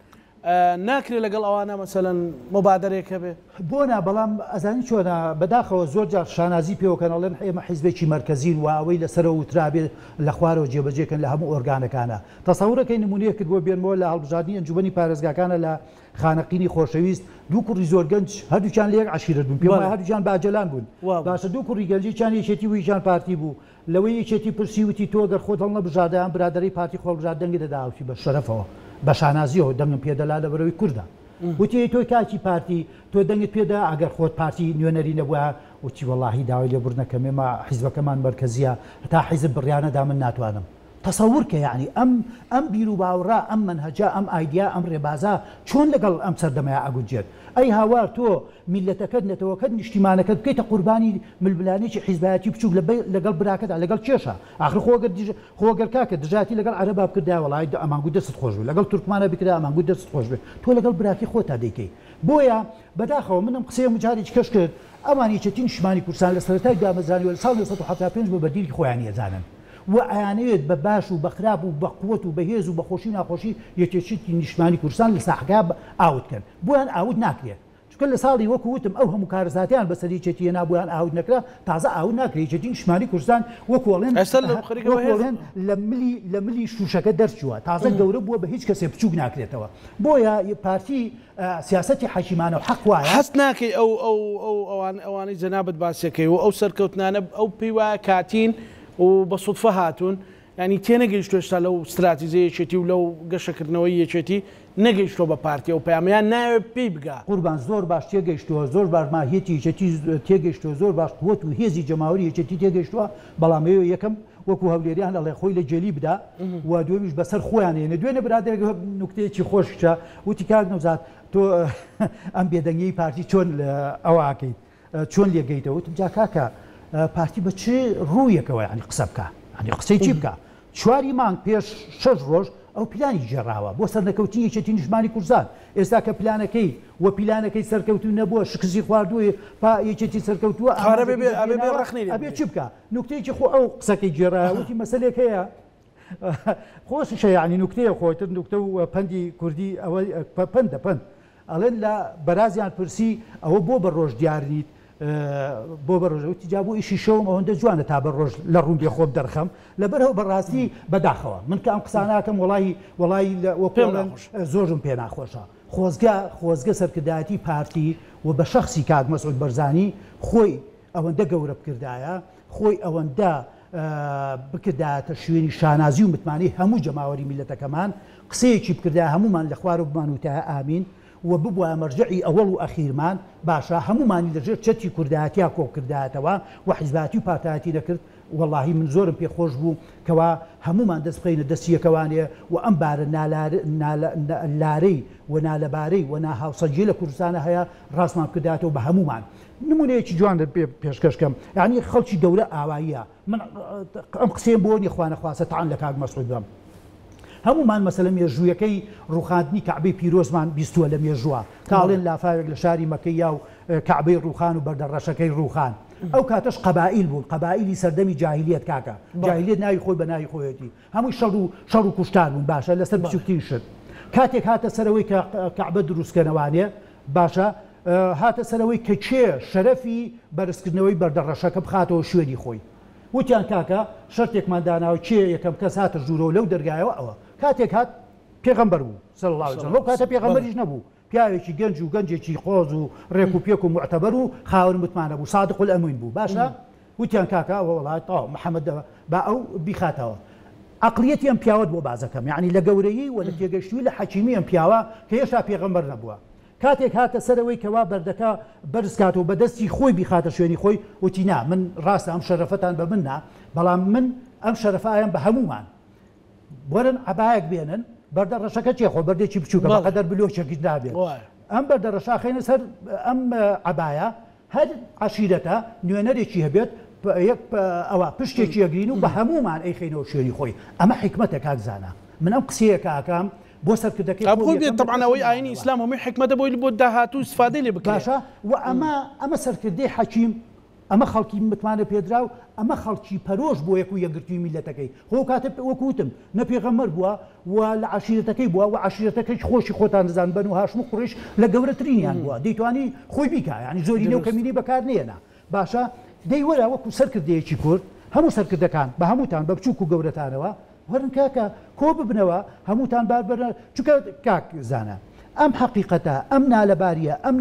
ناکرێت لەگەڵ ئەوانە مەسەلەن مبادرێک هەبێ بۆنا بەڵام ئەزانی چۆنە بەداخەوە زۆر جار شانازی پێوەکەنەڵێن ئێمە حیزبێکی مرکزین و ئەوەی لەسەر وترابێ لە خوارەوە جێبەجێکن لە هەموو ئۆرگانەکانە تەسەورەکەی نمونەیە کرد بۆ بێنەوە لە هەڵبژاردننی ئەنجومەنی پارێزگاکانە لە خانەقینی خۆشەویست دوو کوڕی زۆر گەنج هەردووچیان لە یەک عەشیرەت بوون پێم هەردووچیان باجەلان بوون باشە دوو کوڕی گەنجیان یەکێتی ویژان پارتی بوو لەوەی یەکێتی پرسی وتی تۆ گەر خۆت هەڵنەبژاردەیان برادەرەی پارتی خۆڵبژار دەنگی دەداوتی بە شەرەفەوە بە شانازیەوە دەنگم پێدەلا لە بەرەوەی کووردە وتی تۆی کاکی پارتی تۆ دەنگت پێدا ئەگەر خۆت پارتی نوێنەری نەبووە وتی وەڵاهی داوای لێبوورنەکەم ئێمە حیزبەکەمان مرکزیە هەتا حیزب بڕیانەدا من ناتوانم تەسەور کە یعنی ئەم بیر و باوەڕا ئەم منهەجە ئەم ئایدیا ئەم ڕێبازە چۆن لەگەڵ ئەم سەردەمەیە ئەگوجێت ئەی هاوار تۆ میلەتەکەت نەتەوەکەت نیشتیمانەکەت بکەیتە قوربانی ململانێکی حیزبایەتی بچووک لەگەڵ براکەدا لەگەڵ کێشە ئاخر خۆگەر کاکە دژاتی لەگەڵ عەرەبا بکردا وەڵای ئەمانگو دەست خۆش بێت لەگەڵ تورکمانە بکرا ئەمانگو دەست خۆش بێت تۆ لەگەڵ براکی خۆتا دەیکەی بۆیە بەداخەوە منم قسەیە مجارێکی کەش کرد ئەمانی چەتی نیشتیمانی کوردستان لە سەرەتای دامەزرانی و لە ساڵ 1975 بۆ بەدیری خۆیان ێزانن و ئەیانەوێت بە باش و بە خراپ و بە قووەت و بەهێز و بە خۆشی ناخۆشی یەکێکی نیشتیمانی کوردستان لە ساحگا ئاوتکەن بۆیان ئاوت ناکرێت چکە لە ساڵی وەکووتم ئەو هەموو کارزاتیان بەسەری چێتیە نابوویان ئاوت نەکرا تازە ئاوت ناکرێت یەکێتی نیشتیمانی کوردستان وەکوڵێن لە ملی شوشەکە دەرچووە تازە گەورە بووە بە هیچ کەسێ بچووک ناکرێتەوە بۆیە پارتی سیاسەتی حەکیمانە و حەق وایە هەست ناکەی ئەوانەی جەنابەت باسیەکەی و ئەو سەرکەوتنانە ئەو پێی وایە کاتین و بە سوودفە هاتوون ینی تێنەگەیشتۆ هێشتا لەو استراتیزیەکێتی و لەو گەشەکردنەوەی یەکێتی نەگەیشتۆ بە پارتیە و پەیامیان ناوێت پێی بگا قوربان زۆر باش تێگەیشتووە زۆر باش ماهیەتی یەکێتی تێگەیشتووە زۆر باش قووەت و هێزی جەماوەری یەکێتی تێگەیشتووە بەڵام یەکەم وەکو هەولێریان ئەڵێ خۆی لە جێلی بدا و دوێنیش بەسەر خۆیان هێنێ دوێنێ برادێک نوکتەیەکی خۆشکە وتی کاک نەوزاد تۆ ئەم بێدەنگی پارتی چۆن ئەوەکەیت چۆن لێگەیتەوە وتم جا کاکە پارتی بە چه ڕوویەکەوە ینی قسە بکە ینی قسەی چی بکە 4 مانگ پێش 6 ڕۆژ ئەو پلانی جێڕاوە بۆ سەرنەکەوتی یەکێتی نیشتیمانی کوردستان ئێستا کە پلانەکەی و پیلانەکەی سەرکەوتو نەبووە شکستی خواردووی با یەکێتی سەرکەوتووە ئەبێ چی بکە نوکتەیەکی خۆ ئەو قسەکەی جێڕاوەتی مەسەلێک هەیە خۆشیشە یعنی نوکتەیە خۆتر نوکتە و پەندی کوردی ئەوە پەندە پەند ئەڵێن لە بەرازیان پرسی ئەوە بۆ بە ڕۆژ دیارنیت بۆ بەڕۆژەوتی جا بۆ ئیشی شەوم ئەوەندە جوانە تا بە ڕۆژ لە ڕوونگی خۆم دەرخەم لەبەرەوە بەڕاستی بەداخەوە من کە ئەم قساناکەم وڵی وەکڵەن زۆرم پێ ناخۆشە خۆزگە سەرکردایەتی پارتی و بە شەخصی کاک مەسعود بەرزانی خۆی ئەوەندە گەورە بکردایە خۆی ئەوەندە بکردایەتە شوێنی شانازی و متمانی هەموو جەماوەری میلەتەکەمان قسەیەکی بکردای هەمومان لە خوار و بمان وتایە ئامین و ببووە مەرجعی ئەوەڵ و ئەخیرمان باشە هەمومانی لەژێر چەتی کوردایەتیا کۆکردایەتەوە و حیزباتی و پارتایەتی دەکرد واللهی من زۆرم پێخۆش بوو کەوا هەمومان دەست بخەینە دەستیەکەوانێ و ئەم بارە لارەی و نالەبارەی و ناهاوسەنجی لە کوردستانە هەیە ڕاستمان کردایەتەوە بە هەمومان نمونەیەکی جوان پێشکەشکەم یعنی خەڵکی گەورە ئاواییە من ئەم قسەیەم بۆ نیخوانە خواستەتان لە کاک مەسعود بم هەمومان مەسەلە مێژوویەکەی ڕوخاندنی کەعبەی پیرۆزمان بیستووە لە مێژووە کاڵێن لافاوێک لە شاری مەکەیە و کەعبەی ڕوخان و بەردەڕەشەکەی ڕوخان ئەو کاتەش قەبائیل بوون قەبائیلی سەردەمی جاهیلیەت کاکە جاهیلیەت ناوی خۆی بە ناوی خۆیەتی هەمووی شەڕ و کوشتار بوون باشە لەسەر بچووکترین شت کاتێک هاتە سەرەوەی کە کەعبە دروستکەنەوانێ باشە هاتە سەرەوەی کە چێ شەرەفی بەرزکردنەوەی بەردەڕەشەکە بخاتەوە شوێنی خۆی وتیان کاکە شەرتێکمان داناوە چێ یەکەم کەس هاتە ژوورەوە لەو دەرگایەوە ئەوە کاتێک هات پێغەمبەر بوو صلی الله علیه و سلم کاتە پێغەمبەریش نەبوو پیاوێکی گەنج و گەنجێکی خۆز و ڕێک و پێک و معتەبەر و خاوەن متمانە بوو صادق الئەمین بوو باشە وتیان کاکە وڵات محەممەد با ئەو بیخاتەوە عقلیەتی ئەم پیاوەت بۆ بازەکەم یعنی لە گەورەیی و لە تێگەشتووی لە حەکیمی ئەم پیاوە کە هێشتا پێغەمبەر نەبووە کاتێک هاتە سەرەوەی کەوا بەردەکە بەرزکاتەوە بەدەستی خۆی بیخاتە شوێنی خۆی وتی نا من ڕاستە ئەم شەرەفەتان بە مننا بەڵام من ئەم شەرەفایان بە هەمومان وەرن عەبایەک بێنن بەردەڕەشەکە چێخۆ بەردێکی بچووکە بەقەدەر بلۆچێکی نابێت ئەم بەردەڕەشا خێنە سەر ئەم عەبایە هەر عەشیرەتە نوێنەرێکی هەبێت ئەوە پشتێکی ئەگرین و بە هەمومان ئەیخێنەوە شوێنی خۆی ئەمە حیکمەتە کاکزانە من ئەم قسەیەکە ئاکام بۆ سەرکردەکەی طبعا ئەوەی ئاینی ئیسلام هەمووی حکمەتە بۆی بۆ داهاتوو استفادەی لێ بکات باشە و ئەمە سەرکردەی حەکیم ئەمە خەڵکی متمانە پێدرا و ئەمە خەڵکی پەرۆش بۆ یەک و یەکگرتووی میلەتەکەی خۆ کاتە وەکوتم نە پێغەمبەر بووە و لە عەشیرەتەکەی بووە و عەشیرەتەکەی خۆشی خۆتان دەزان بەن و هاشم و قوڕیش لە گەورەترینیان بووە دەیتوانی خۆی بیکا ینی زۆری لەو کەمینی بەکار نێنا باشە دەی وەرە وەکو سەرکردەیەکی کورد هەموو سەرکردەکان بە هەمووتان بە بچووک و گەورەتانەوە وەرن کاکە کۆ ببنەوە هەمووتان باربەرە چونکە کاک زانە ئەم حقیقەتە ئەم نالەباریە ئەم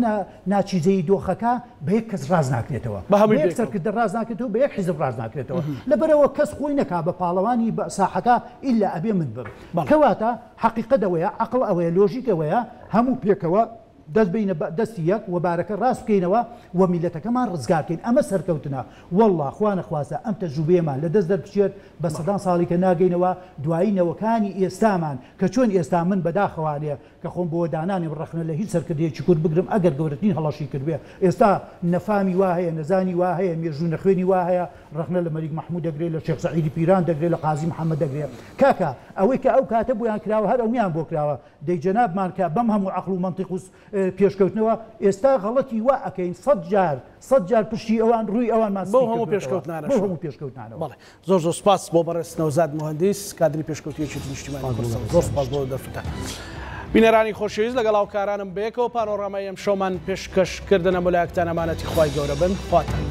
ناچیزەی دۆخەکە بە یەک کەس ڕاز ناکرێتەوە بە یەک سەرکردە ڕاز ناکرێتەوە بە یەک حیزب ڕاز ناکرێتەوە لەبەرەوە کەس خۆی نەکا بە پاڵەوانی بە ساحەکە ئیلا ئەبێ من بم کەواتە حقیقەت ئەوەیە عەقڵ ئەوەیە لۆژیک ئەوەیە هەموو پێکەوە دەست بینە دەستی یەک و بارەکە ڕاست بکەینەوە و میلەتەکەمان ڕزگارکەین ئەمە سەرکەوتنە والله خوا نەخوازە ئەم تەجروبەیەمان لە دەست دەربچێت بە سەدان ساڵی کە ناگەینەوە دوایی نەوەکانی ئێستامان کە چۆن ئێستا من بەداخەوانەیە کە خۆم بۆ دانانی ڕخنە لە هیچ سەرکردەیەکی کورد بگرم ئەگەر گەورەترین هەڵەشی کردوێ ئێستا نەفامی وا هەیە نەزانی وا هەیە مێژوو نەخوێنی وا هەیە ڕخنە لە مەلیک مەحموود دەگرێت لە شێخ سەعیدی پیران دەگرێت لە قازی محەممەد دەگرێت کاکە ئەوەی کە ئەو کاتە بۆیان کراوە هەر ئەویان بۆ کراوە دەی جەنابمان کە بەم هەموو عەقڵ و مەنتیق و پێشکەوتنەوە ئێستا غەڵەتی وا ئەکەین سەد جار پشتی ئەوان ڕووی ئەوانمان بۆ هەموو پێشکەوتنانە بەڵێ زۆر سوپاس بۆ بەڕێز نەوزاد مهندس کادری پێشکەوتیەکی نیشتیمانی زۆر سوپاس بۆ دەرفەتان بینەرانی خۆشەویست لەگەڵ هاوکارانم بەیەکەوە پانۆڕامای ئەم شۆمان پێشکەشکردنە مولایەکتان ئەمانەتی خوای گەورە بن خواتان